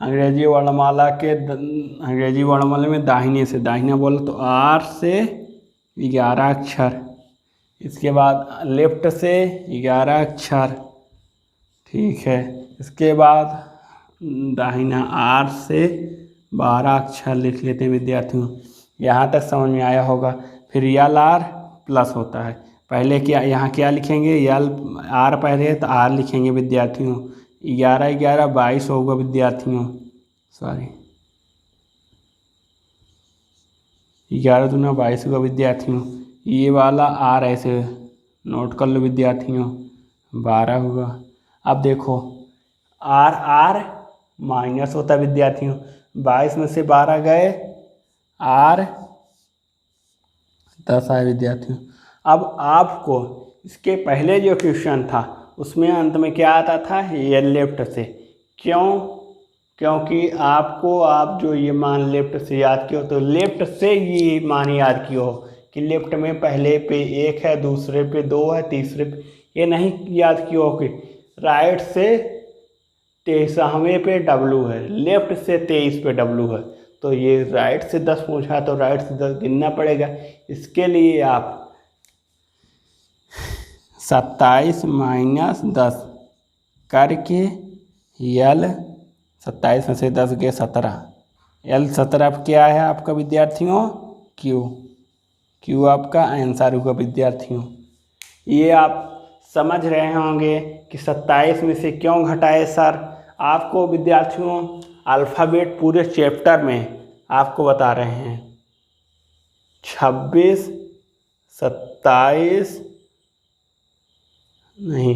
अंग्रेजी वर्णमाला अंग्रेजी वर्णमाला में दाहिने से, दाहिना बोला तो R से 11 अक्षर, इसके बाद लेफ्ट से 11 अक्षर, ठीक है। इसके बाद दाहिना R से 12 अक्षर लिख लेते हैं विद्यार्थियों। यहाँ तक समझ में आया होगा। फिर यल आर प्लस होता है, पहले क्या यहाँ क्या लिखेंगे, यल आर पहले तो आर लिखेंगे विद्यार्थियों। 11 11 22 होगा विद्यार्थियों, सॉरी 11 दूना 22 होगा विद्यार्थियों। ये वाला आर ऐसे नोट कर लो विद्यार्थियों, 12 होगा। अब देखो आर आर माइनस होता है विद्यार्थियों, 22 में से 12 गए, आर 10 आए विद्यार्थियों। अब आपको इसके पहले जो क्वेश्चन था उसमें अंत में क्या आता था, ये लेफ्ट से। क्यों? क्योंकि आपको आप जो ये मान लेफ्ट से याद किया हो तो लेफ्ट से ये मान याद किया हो कि लेफ्ट में पहले पे 1 है, दूसरे पे 2 है, तीसरे पे, ये नहीं याद किया हो कि राइट से 23वें पे W है, लेफ्ट से 23 पे W है। तो ये राइट से 10 पूछा तो राइट से 10 गिनना पड़ेगा। इसके लिए आप 27 माइनस 10 करके यल 27 में से 10 गए 17, यल 17 क्या है आपका विद्यार्थियों, क्यू आपका आंसर होगा विद्यार्थियों। ये आप समझ रहे होंगे कि 27 में से क्यों घटाए सर। आपको विद्यार्थियों अल्फ़ाबेट पूरे चैप्टर में आपको बता रहे हैं, 26 27 नहीं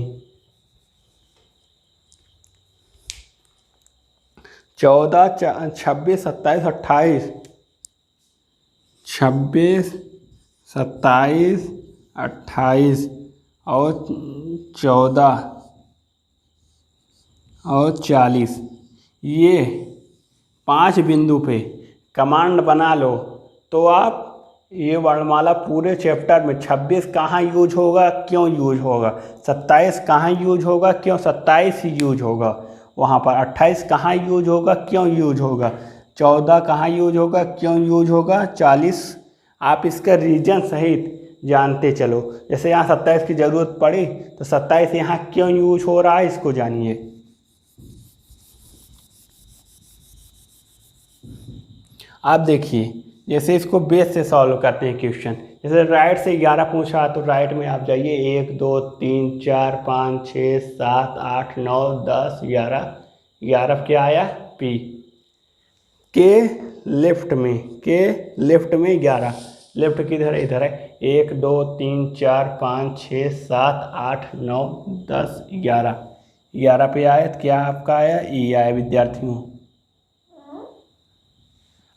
14 26 27 28, 26 27 28 और 14 और 40, ये 5 बिंदु पे कमांड बना लो तो आप ये वर्णमाला पूरे चैप्टर में 26 कहाँ यूज होगा, क्यों यूज होगा, 27 कहाँ यूज होगा, क्यों 27 ही यूज होगा, वहाँ पर 28 कहाँ यूज होगा, क्यों यूज होगा, 14 कहाँ यूज होगा, क्यों यूज होगा, 40 आप इसका रीजन सहित जानते चलो। जैसे यहाँ 27 की ज़रूरत पड़ी तो 27 यहाँ क्यों यूज हो रहा है इसको जानिए। आप देखिए जैसे इसको बेस से सॉल्व करते हैं क्वेश्चन। जैसे राइट से 11 पूछा तो राइट में आप जाइए 1 2 3 4 5 6 7 8 9 10 11, 11 क्या आया P के लेफ्ट में 11, लेफ्ट किधर है, इधर है। 1 2 3 4 5 6 7 8 9 10 11, 11 पे आया तो क्या आपका आया E आया विद्यार्थियों।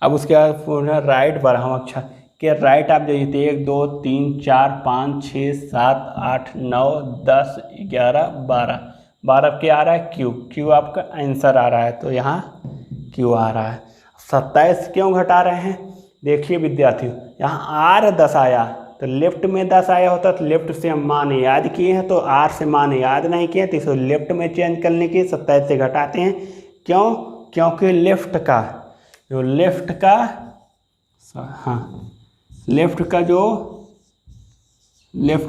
अब उसके बाद पूरा राइट बढ़ाओ अक्षर के राइट आप जाइए तो 1 2 3 4 5 6 7 8 9 10 11 12, 12 क्या आ रहा है क्यू आपका आंसर आ रहा है तो यहाँ क्यू आ रहा है। 27 क्यों घटा रहे हैं, देखिए विद्यार्थियों यहाँ R 10 आया तो लेफ्ट में 10 आया होता तो लेफ्ट से हम मान याद किए हैं तो R से मान याद नहीं किए तो इसको लेफ्ट में चेंज करने के 27 से घटाते हैं। क्यों? क्योंकि लेफ्ट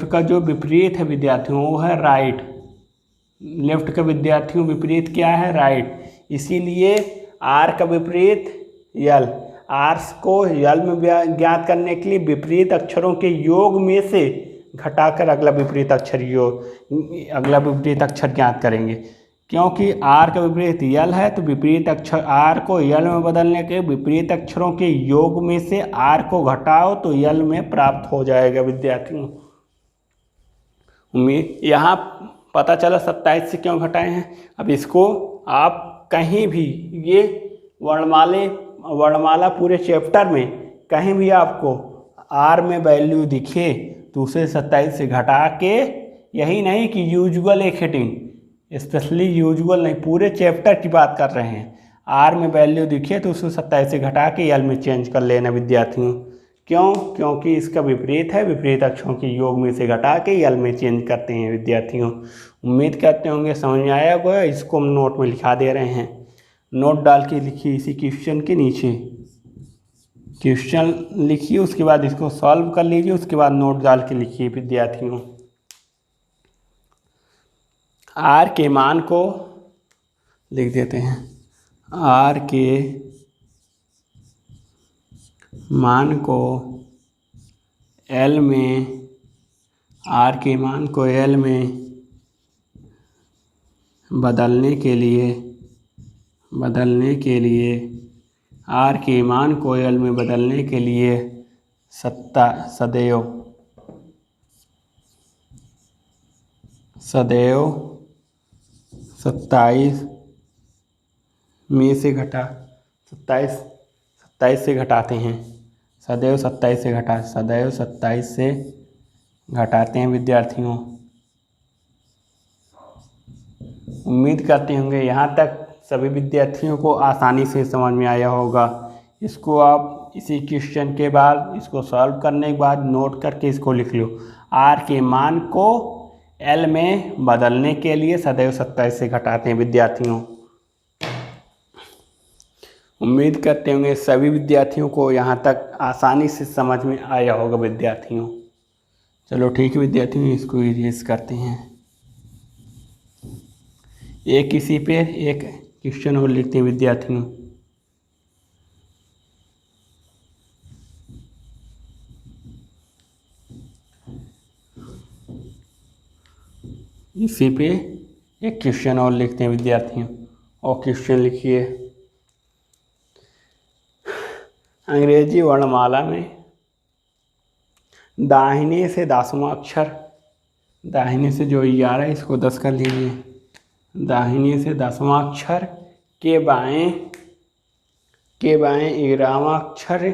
का जो विपरीत है विद्यार्थियों वो है राइट। लेफ्ट का विद्यार्थियों विपरीत क्या है, राइट। इसीलिए आर का विपरीत यल, आर को यल में ज्ञात करने के लिए विपरीत अक्षरों के योग में से घटाकर अगला विपरीत अक्षर ज्ञात करेंगे। क्योंकि आर का विपरीत यल है तो विपरीत अक्षर आर को यल में बदलने के विपरीत अक्षरों के योग में से आर को घटाओ तो यल में प्राप्त हो जाएगा विद्यार्थियों। उम्मीद यहाँ पता चला 27 से क्यों घटाए हैं। अब इसको आप कहीं भी ये वर्णमाला पूरे चैप्टर में कहीं भी आपको आर में वैल्यू दिखे तो उसे 27 से घटा के, यही नहीं कि यूजुअल एक हेडिंग, स्पेशली यूजुअल नहीं, पूरे चैप्टर की बात कर रहे हैं। आर में वैल्यू दिखे तो उसको 27 से घटा के यल में चेंज कर लेना विद्यार्थियों। क्यों? क्योंकि इसका विपरीत है, विपरीत अक्षरों के योग में से घटा के यल में चेंज करते हैं विद्यार्थियों। उम्मीद करते होंगे समझ में आया होगा। इसको हम नोट में लिखा दे रहे हैं, नोट डाल के लिखिए इसी क्वेश्चन के नीचे। क्वेश्चन लिखिए, उसके बाद इसको सॉल्व कर लीजिए, उसके बाद नोट डाल के लिखिए विद्यार्थियों। आर के मान को लिख देते हैं, आर के मान को एल में, आर के मान को एल में बदलने के लिए आर के मान को एल में बदलने के लिए सदैव 27 में से 27 से घटाते हैं, सदैव 27 से घटाते हैं विद्यार्थियों। उम्मीद करते होंगे यहाँ तक सभी विद्यार्थियों को आसानी से समझ में आया होगा। इसको आप इसी क्वेश्चन के बाद इसको सॉल्व करने के बाद नोट करके इसको लिख लो, आर के मान को एल में बदलने के लिए सदैव 27 से घटाते हैं विद्यार्थियों। उम्मीद करते होंगे सभी विद्यार्थियों को यहाँ तक आसानी से समझ में आया होगा विद्यार्थियों। चलो ठीक है विद्यार्थियों, इसको इरेज करते हैं। एक इसी पे एक क्वेश्चन और लिखते हैं विद्यार्थियों। इसी पे एक क्वेश्चन और लिखते हैं विद्यार्थियों, और क्वेश्चन लिखिए। अंग्रेजी वर्णमाला में दाहिने से 10वां अक्षर, दाहिने से जो 11 इसको 10 कर लीजिए, दाहिने से 10वां अक्षर के बाएं 11वां अक्षर,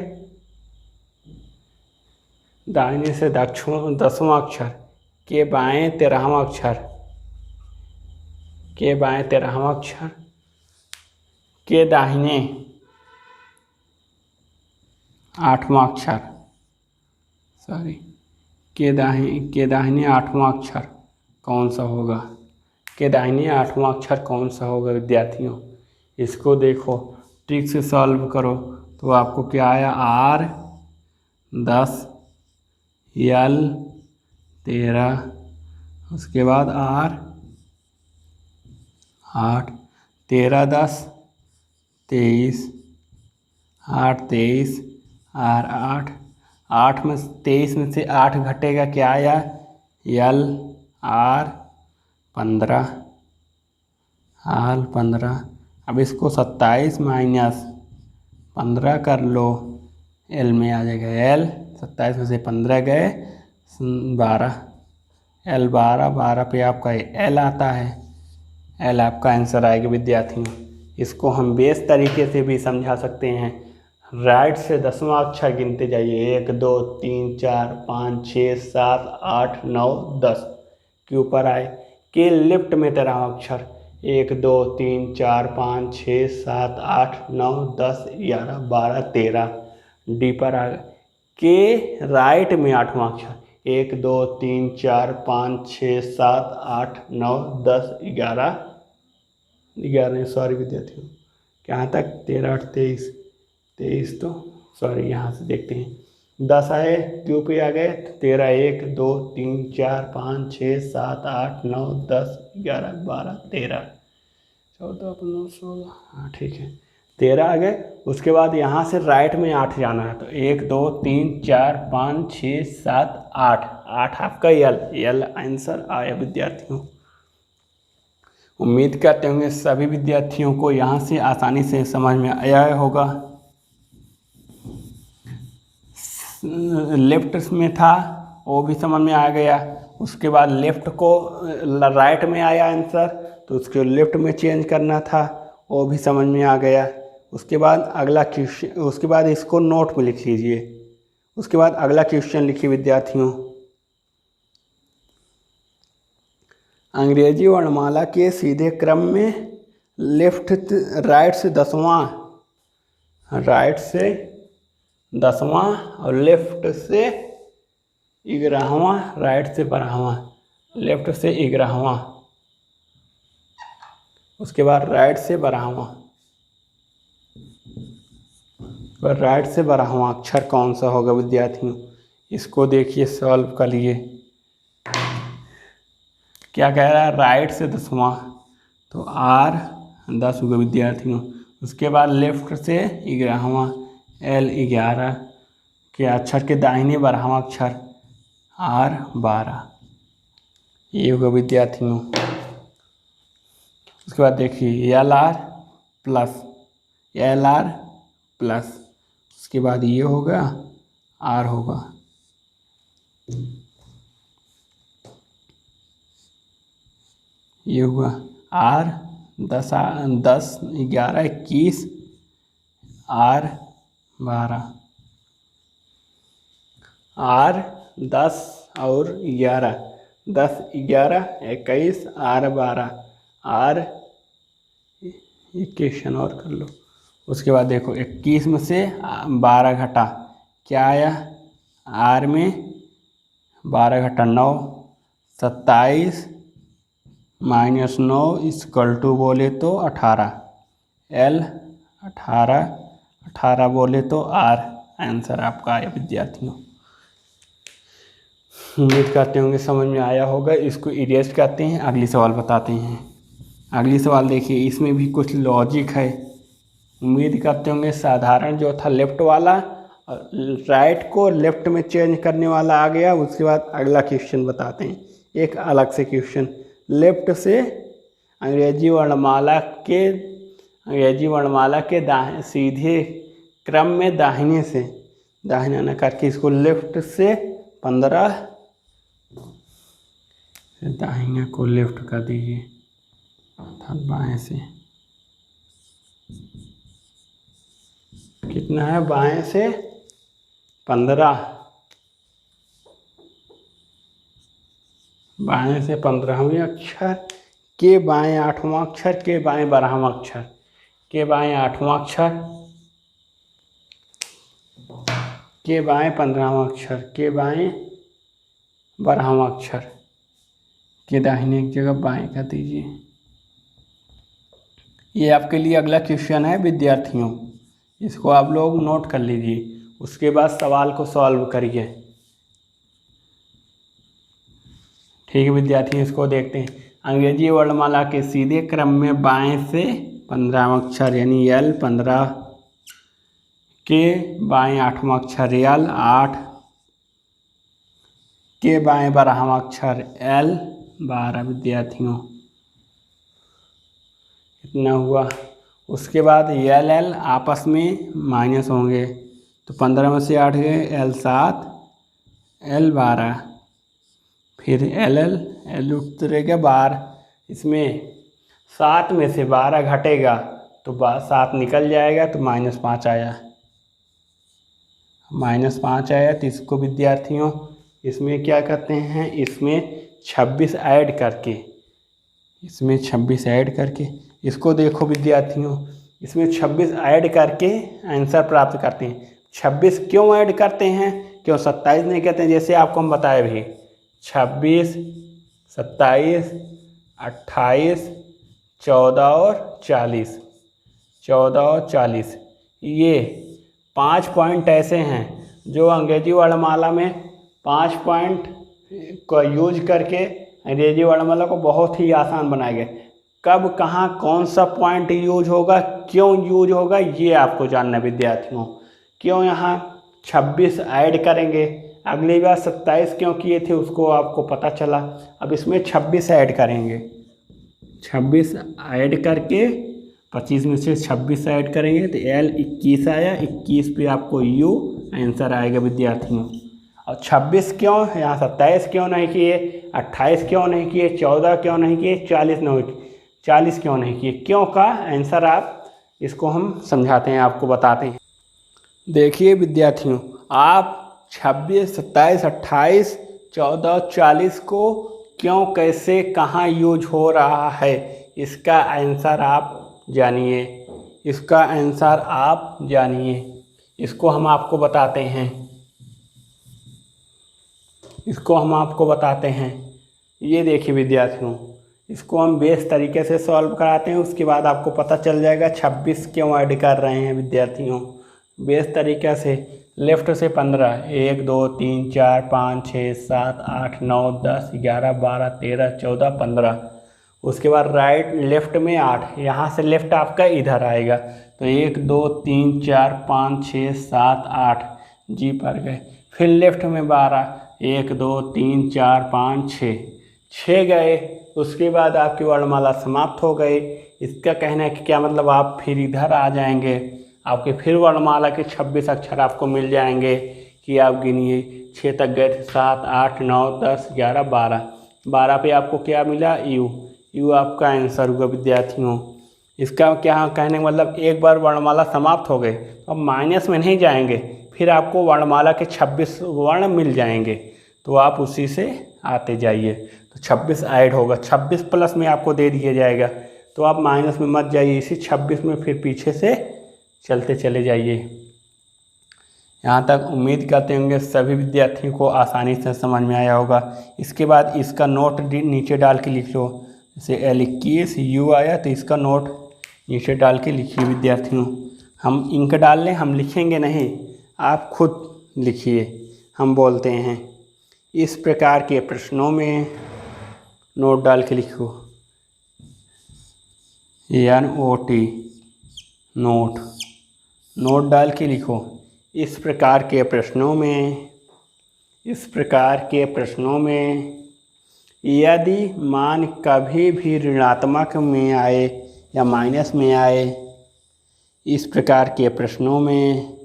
दाहिने से 10वां अक्षर के बाएं 13वां अक्षर, के बाएं 13वां अक्षर के दाहिने 8वां अक्षर, के दाहिने 8वां अक्षर कौन सा होगा? के दाहिने 8वां अक्षर कौन सा होगा विद्यार्थियों? इसको देखो, ट्रिक से सॉल्व करो तो आपको क्या आया, R 10 L 13, उसके बाद R 8, 13 10 23, 8 23, R 8 में 23 में से 8 घटेगा, क्या आया, L R 15, R 15। अब इसको 27 माइनस 15 कर लो, L में आ जाएगा L, 27 में से 15 गए 12, L 12 पे आपका L आता है, L आपका आंसर आएगा विद्यार्थियों। इसको हम बेस तरीके से भी समझा सकते हैं, राइट से 10वां अक्षर गिनते जाइए, 1 2 3 4 5 6 7 8 9 10 के ऊपर आए, के लेफ्ट में 13वां अक्षर 1 2 3 4 5 6 7 8 9 10 11 12 13 डी पर आ गए, के राइट में 8वां अक्षर 1 2 3 4 5 6 7 8 9 10 11 सॉरी विद्यार्थियों, कहाँ तक 13 8 23 तो सॉरी, यहाँ से देखते हैं 10 आए, क्यों पे आ गए 13 1 2 3 4 5 6 7 8 9 10 11 12 13 14 15 16, हाँ ठीक है 13 आ गए। उसके बाद यहाँ से राइट में 8 जाना है, तो 1 2 3 4 5 6 7 8 आपका यल आंसर आया विद्यार्थियों। उम्मीद करते होंगे सभी विद्यार्थियों को यहाँ से आसानी से समझ में आया होगा। लेफ्ट में था वो भी समझ में आ गया, उसके बाद लेफ्ट को राइट में आया आंसर, तो उसको लेफ्ट में चेंज करना था, वो भी समझ में आ गया। उसके बाद अगला क्वेश्चन, उसके बाद इसको नोट में लिख लीजिए। उसके बाद अगला क्वेश्चन लिखिए विद्यार्थियों, अंग्रेजी वर्णमाला के सीधे क्रम में राइट से 10वां और लेफ्ट से 11वां, राइट से 12वां, लेफ्ट से 11वां, उसके बाद राइट से 12वां। और राइट से 12वां अक्षर कौन सा होगा विद्यार्थियों? इसको देखिए, सॉल्व करिए। क्या कह रहा है? राइट से 10वां, तो R 10 होगा विद्यार्थियों। उसके बाद लेफ्ट से 11वां, L 11 के अक्षर के दाहिने 12वां अक्षर R 12, ये होगा विद्यार्थियों। उसके बाद देखिए LR प्लस, उसके बाद ये होगा R होगा। ये हुआ R 10 11 21 R 12, R 10 और 11, 10 11 21 R 12, R 21 और कर लो। उसके बाद देखो 21 में से 12 घटा, क्या आया? R में 12 घटा 9, 27 माइनस 9 इक्वल टू बोले तो 18, L 18 बोले तो R आंसर आपका आया विद्यार्थियों। उम्मीद करते होंगे समझ में आया होगा। इसको इरेज करते हैं, अगली सवाल बताते हैं। अगली सवाल देखिए, इसमें भी कुछ लॉजिक है। उम्मीद करते होंगे साधारण जो था लेफ्ट वाला, राइट को लेफ्ट में चेंज करने वाला आ गया। उसके बाद अगला क्वेश्चन बताते हैं, एक अलग से क्वेश्चन। लेफ्ट से अंग्रेजी वर्णमाला के सीधे क्रम में दाहिने न करके इसको लेफ्ट से 15, दाहिने को लेफ्ट कर दीजिए अर्थात बाएं से। कितना है? बाएं से 15, बाएं से 15वें अक्षर के बाएं 8वां अक्षर के बाएं 12वां अक्षर के बाएं 8वां अक्षर के बाएं 15वां अक्षर के बाएं 12वां अक्षर के दाहिने एक जगह बाएं कर दीजिए। ये आपके लिए अगला क्वेश्चन है विद्यार्थियों, इसको आप लोग नोट कर लीजिए। उसके बाद सवाल को सॉल्व करिए। ठीक है विद्यार्थियों, इसको देखते हैं। अंग्रेजी वर्णमाला के सीधे क्रम में बाएं से 15वां अक्षर यानी L 15 के बाएं 8वां अक्षर L 8 के बाएं 12वां अक्षर L 12 विद्यार्थियों, इतना हुआ। उसके बाद L आपस में माइनस होंगे, तो 15 में से 8 गए, L 7 L 12, फिर L उतरेगा 12, इसमें 7 में से 12 घटेगा तो 7 निकल जाएगा, तो -5 आया, -5 आया। तो इसको विद्यार्थियों इसमें क्या करते हैं, इसमें 26 ऐड करके इसको देखो विद्यार्थियों, इसमें 26 ऐड करके आंसर प्राप्त करते हैं। 26 क्यों ऐड करते हैं, क्यों 27 नहीं कहते हैं? जैसे आपको हम बताए भी 26, 27, 28, 14 और 40, 14 और 40, ये 5 पॉइंट ऐसे हैं जो अंग्रेजी वर्णमाला में 5 पॉइंट को यूज करके अंग्रेजी वर्णमाला को बहुत ही आसान बनाया गया। कब कहाँ कौन सा पॉइंट यूज होगा, क्यों यूज होगा, ये आपको जानना है विद्यार्थियों। क्यों यहाँ 26 ऐड करेंगे, अगली बार 27 क्यों किए थे उसको आपको पता चला। अब इसमें 26 ऐड करेंगे, 26 ऐड करके 25 में से 26 ऐड करेंगे तो L 21 आया, 21 पे आपको U आंसर आएगा विद्यार्थियों। और 26 क्यों, यहाँ 27 क्यों नहीं किए, 28 क्यों नहीं किए, 14 क्यों नहीं किए, 40 क्यों नहीं किए, क्यों का आंसर आप इसको हम समझाते हैं, आपको बताते हैं। देखिए विद्यार्थियों, आप 26, 27, 28, 14, 40 को क्यों, कैसे, कहाँ यूज हो रहा है, इसका आंसर आप जानिए, इसको हम आपको बताते हैं, ये देखिए विद्यार्थियों, इसको हम बेस तरीके से सॉल्व कराते हैं, उसके बाद आपको पता चल जाएगा 26 क्यों ऐड कर रहे हैं विद्यार्थियों। बेस तरीके से लेफ्ट से 15, 1 2 3 4 5 6 7 8 9 10 11 12 13 14 15। उसके बाद राइट लेफ्ट में 8, यहाँ से लेफ्ट आपका इधर आएगा, तो 1 2 3 4 5 6 7 8 जी पर गए। फिर लेफ्ट में 12, 1 2 3 4 5 6 गए। उसके बाद आपकी वर्णमाला समाप्त हो गई। इसका कहना है कि क्या मतलब आप फिर इधर आ जाएंगे, आपके फिर वर्णमाला के 26 अक्षर आपको मिल जाएंगे कि आप गिनिए 6 तक गए थे, 7 8 9 10 11 12 पे आपको क्या मिला, यू आपका आंसर हुआ विद्यार्थियों। इसका क्या कहने का मतलब, एक बार वर्णमाला समाप्त हो गए अब माइनस में नहीं जाएंगे, फिर आपको वर्णमाला के 26 वर्ण मिल जाएंगे, तो आप उसी से आते जाइए। तो 26 ऐड होगा, 26 प्लस में आपको दे दिया जाएगा, तो आप माइनस में मत जाइए, इसी 26 में फिर पीछे से चलते चले जाइए। यहाँ तक उम्मीद करते होंगे सभी विद्यार्थियों को आसानी से समझ में आया होगा। इसके बाद इसका नोट नीचे डाल के लिख लो, जैसे L21 U आया तो इसका नोट नीचे डाल के लिखिए विद्यार्थियों। हम इंक डाल लें, हम लिखेंगे नहीं, आप खुद लिखिए। हम बोलते हैं इस प्रकार के प्रश्नों में नोट डाल के लिखो, NOT नोट डाल के लिखो। इस प्रकार के प्रश्नों में यदि मान कभी भी ऋणात्मक में आए या माइनस में आए, इस प्रकार के प्रश्नों में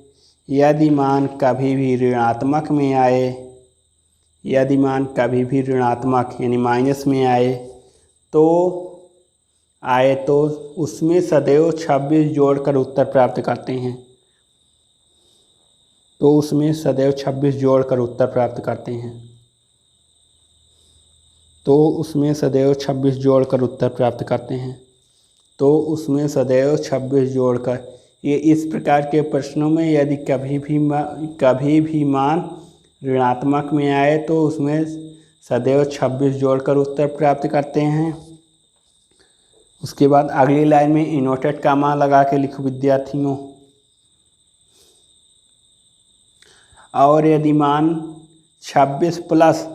यदि मान कभी भी ऋणात्मक में आए, यदि मान कभी भी ऋणात्मक यानी माइनस में आए तो उसमें सदैव 26 जोड़कर उत्तर प्राप्त करते हैं, तो उसमें सदैव 26 जोड़कर उत्तर प्राप्त करते हैं, तो उसमें सदैव 26 जोड़कर उत्तर प्राप्त करते हैं, तो उसमें सदैव 26 जोड़कर। ये इस प्रकार के प्रश्नों में यदि कभी भी मान ऋणात्मक में आए तो उसमें सदैव 26 जोड़कर उत्तर प्राप्त करते हैं। उसके बाद अगली लाइन में इनवर्टेड कामा लगा के लिखो विद्यार्थियों। और यदि मान 26 प्लस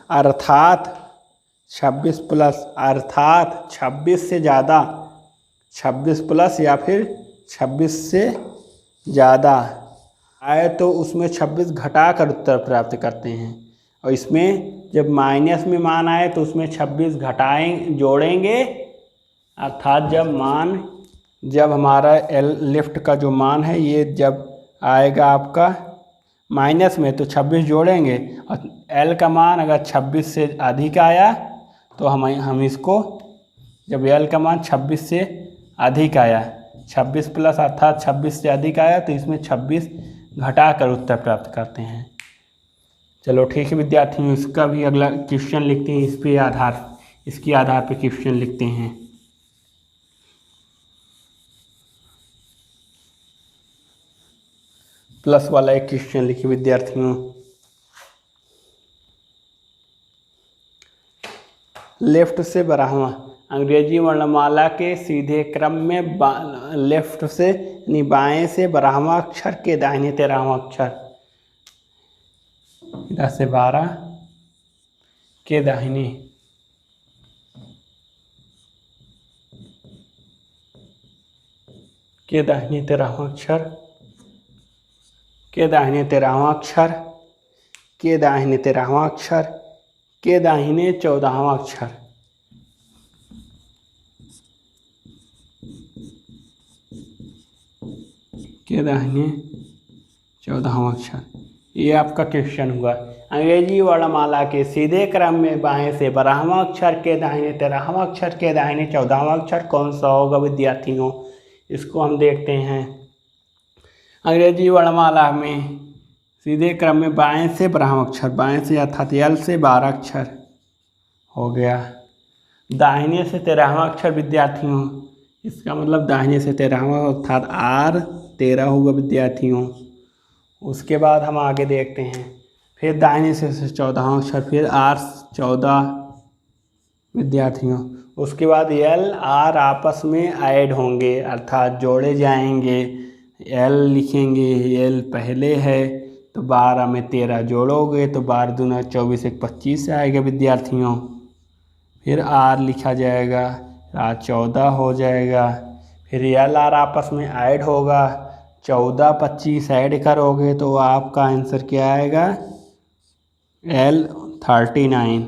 अर्थात 26 से ज़्यादा, 26 प्लस या फिर 26 से ज़्यादा आए तो उसमें 26 घटाकर उत्तर प्राप्त करते हैं। और इसमें जब माइनस में मान आए तो उसमें 26 जोड़ेंगे, अर्थात जब हमारा लेफ्ट का जो मान है ये जब आएगा आपका माइनस में तो 26 जोड़ेंगे, और एल का मान अगर 26 से अधिक आया तो हम इसको, जब एल का मान 26 से अधिक आया, 26 प्लस अर्थात 26 से अधिक आया तो इसमें 26 घटाकर उत्तर प्राप्त करते हैं। चलो ठीक है विद्यार्थियों, इसका भी अगला क्वेश्चन लिखते हैं, इसके आधार पे क्वेश्चन लिखते हैं। प्लस वाला एक क्वेश्चन लिखिए विद्यार्थियों। लेफ्ट से बारहवां, अंग्रेजी वर्णमाला के सीधे क्रम में लेफ्ट से यानी बाएं से 12वां अक्षर के दाहिने 13वां अक्षर, इधर से 12 के दाहिने 13वां अक्षर, के दाहिने 13वां अक्षर, के दाहिने 13वां अक्षर, के दाहिने 14वां अक्षर, के दाहिने 14वां अक्षर। ये आपका क्वेश्चन हुआ। अंग्रेजी वर्णमाला के सीधे क्रम में बाएं से 12वां अक्षर, के दाहिने 13वां अक्षर, के दाहिने 14वां अक्षर कौन सा होगा विद्यार्थियों? इसको हम देखते हैं। अंग्रेजी वर्णमाला में सीधे क्रम में बाएं से 12वां अक्षर, बाएं से अर्थात एल से 12 अक्षर हो गया। दाहिने से 13वां अक्षर विद्यार्थियों, इसका मतलब दाहिने से 13वां अर्थात R 13 होगा विद्यार्थियों। उसके बाद हम आगे देखते हैं, फिर दाहिने से 14वां अक्षर, फिर R 14 विद्यार्थियों। उसके बाद L R आपस में ऐड होंगे अर्थात जोड़े जाएंगे। L लिखेंगे, L पहले है तो 12 में 13 जोड़ोगे तो 12 दूना 24 एक 25 आएगा विद्यार्थियों। फिर R लिखा जाएगा, R 14 हो जाएगा। फिर L R आपस में ऐड होगा, 14 25 ऐड करोगे तो आपका आंसर क्या आएगा, L 39।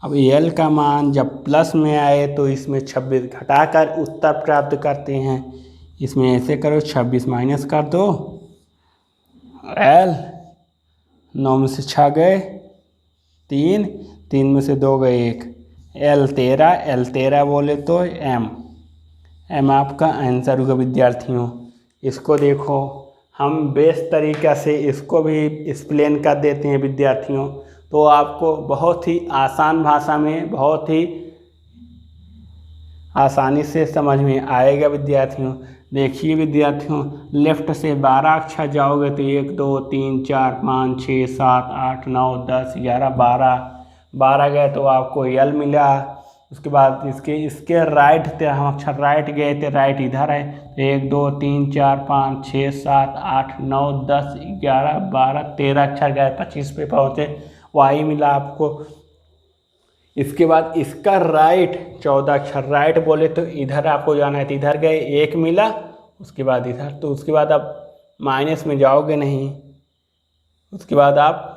अब L का मान जब प्लस में आए तो इसमें 26 घटाकर उत्तर प्राप्त करते हैं। इसमें ऐसे करो, 26 माइनस कर दो, L 9 में से 6 गए 3, 3 में से 2 गए 1, L 13 बोले तो M आपका आंसर होगा विद्यार्थियों। इसको देखो, हम बेस्ट तरीक़ा से इसको भी एक्सप्लेन कर देते हैं विद्यार्थियों, तो आपको बहुत ही आसान भाषा में बहुत ही आसानी से समझ में आएगा विद्यार्थियों। देखिए विद्यार्थियों, लेफ़्ट से 12 अक्षर जाओगे तो 1 2 3 4 5 6 7 8 9 10 11 12 गए तो आपको L मिला। उसके बाद इसके राइट थे, हम अक्षर राइट गए थे, राइट इधर है, 1 2 3 4 5 6 7 8 9 10 11 12 13 अक्षर गए, 25 पे पहुँचे, Y मिला आपको। इसके बाद इसका राइट 14 अक्षर राइट बोले तो इधर आपको जाना है, तो इधर गए 1 मिला, उसके बाद इधर, तो उसके बाद आप माइनस में जाओगे नहीं। उसके बाद आप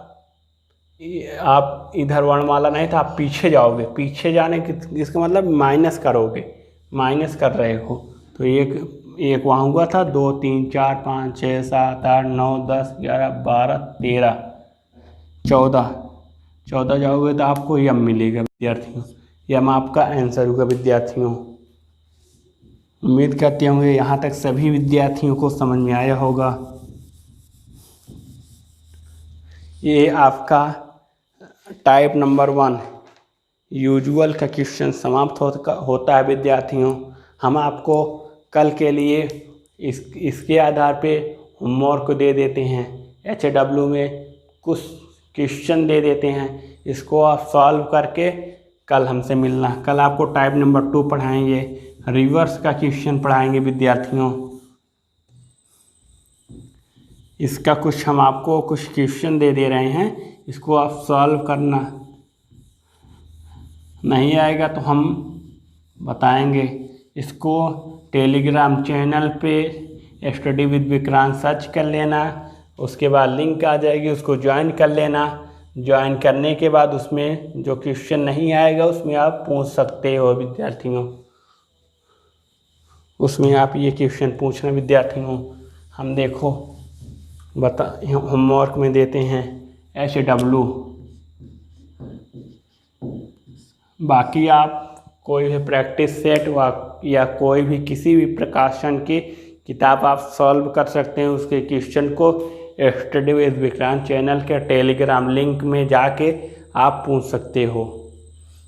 इधर वर्णमाला नहीं था, आप पीछे जाओगे, पीछे जाने की इसका मतलब माइनस करोगे, माइनस कर रहे हो तो एक वहाँ हुआ था, 2 3 4 5 6 7 8 9 10 11 12 13 14 जाओगे तो आपको यम मिलेगा विद्यार्थियों। यम आपका आंसर होगा विद्यार्थियों। उम्मीद करते होंगे यहाँ तक सभी विद्यार्थियों को समझ में आया होगा। ये आपका टाइप नंबर 1 यूजुअल का क्वेश्चन समाप्त होता है विद्यार्थियों। हम आपको कल के लिए इसके आधार पे होमवर्क दे देते हैं, HW में कुछ क्वेश्चन दे देते हैं, इसको आप सॉल्व करके कल हमसे मिलना। कल आपको टाइप नंबर 2 पढ़ाएंगे, रिवर्स का क्वेश्चन पढ़ाएंगे विद्यार्थियों। इसका कुछ हम आपको कुछ क्वेश्चन दे रहे हैं, इसको आप सॉल्व करना। नहीं आएगा तो हम बताएंगे। इसको टेलीग्राम चैनल पे स्टडी विद विक्रांत सर्च कर लेना, उसके बाद लिंक आ जाएगी, उसको ज्वाइन कर लेना। ज्वाइन करने के बाद उसमें जो क्वेश्चन नहीं आएगा उसमें आप पूछ सकते हो विद्यार्थियों, उसमें आप ये क्वेश्चन पूछना विद्यार्थियों। हम देखो होमवर्क में देते हैं HW। बाकी आप कोई भी प्रैक्टिस सेट या कोई भी किसी भी प्रकाशन की किताब आप सॉल्व कर सकते हैं। उसके क्वेश्चन को स्टडी विद विक्रांत चैनल के टेलीग्राम लिंक में जाके आप पूछ सकते हो।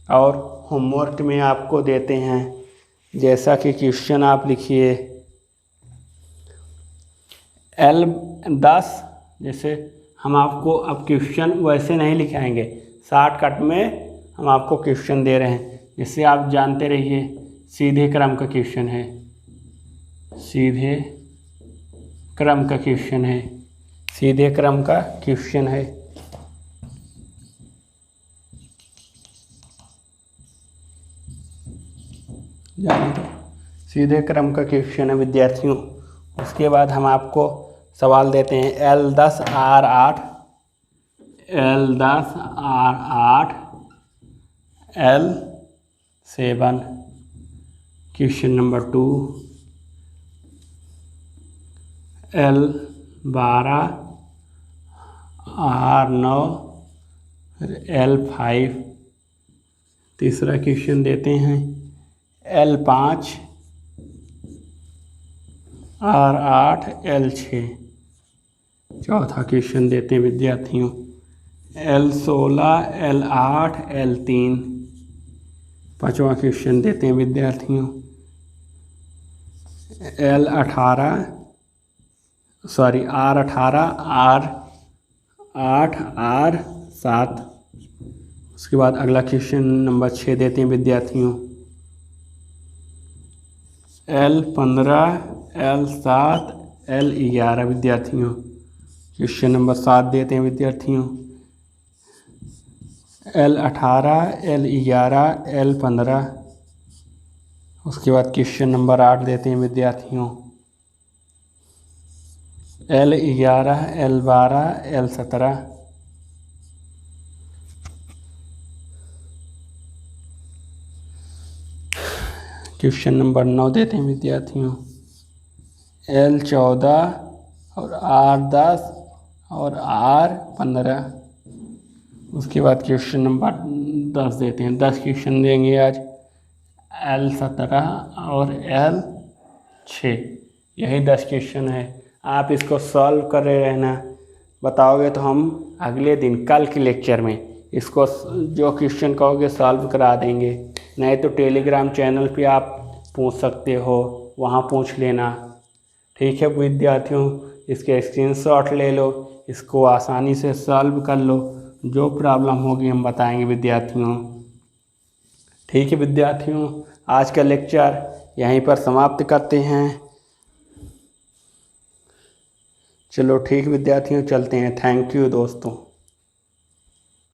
और होमवर्क में आपको देते हैं, जैसा कि क्वेश्चन आप लिखिए L10, जैसे हम आपको अब क्वेश्चन वैसे नहीं लिखाएंगे, शॉर्टकट में हम आपको क्वेश्चन दे रहे हैं, जिससे आप जानते रहिए। सीधे क्रम का क्वेश्चन है, सीधे क्रम का क्वेश्चन है, सीधे क्रम का क्वेश्चन है। जाने दो, सीधे क्रम का क्वेश्चन है विद्यार्थियों। उसके बाद हम आपको सवाल देते हैं L10 R8, L10 R8 L7। Question number 2 L12 R9 L5। तीसरा क्वेश्चन देते हैं L5 R8 L6। चौथा क्वेश्चन देते हैं विद्यार्थियों L16 L8 L3। पांचवा क्वेश्चन देते हैं विद्यार्थियों R18 R8 R7। उसके बाद अगला क्वेश्चन नंबर 6 देते हैं विद्यार्थियों। L15 L7 L11 विद्यार्थियों। क्वेश्चन नंबर 7 देते हैं विद्यार्थियों। L18 L11 L15। उसके बाद क्वेश्चन नंबर 8 देते हैं विद्यार्थियों। L11 L12 L17। Question number 9 देते हैं विद्यार्थियों। L14 और R10 और R15। उसके बाद क्वेश्चन नंबर 10 देते हैं। 10 क्वेश्चन देंगे आज। L17 और L6, यही 10 क्वेश्चन है। आप इसको सॉल्व कर रहे रहना, बताओगे तो हम अगले दिन कल के लेक्चर में इसको जो क्वेश्चन कहोगे सॉल्व करा देंगे। नहीं तो टेलीग्राम चैनल पे आप पूछ सकते हो, वहाँ पूछ लेना। ठीक है विद्यार्थियों, इसके स्क्रीनशॉट ले लो, इसको आसानी से सॉल्व कर लो। जो प्रॉब्लम होगी हम बताएंगे विद्यार्थियों। ठीक है विद्यार्थियों, आज का लेक्चर यहीं पर समाप्त करते हैं। चलो ठीक विद्यार्थियों, चलते हैं। थैंक यू दोस्तों।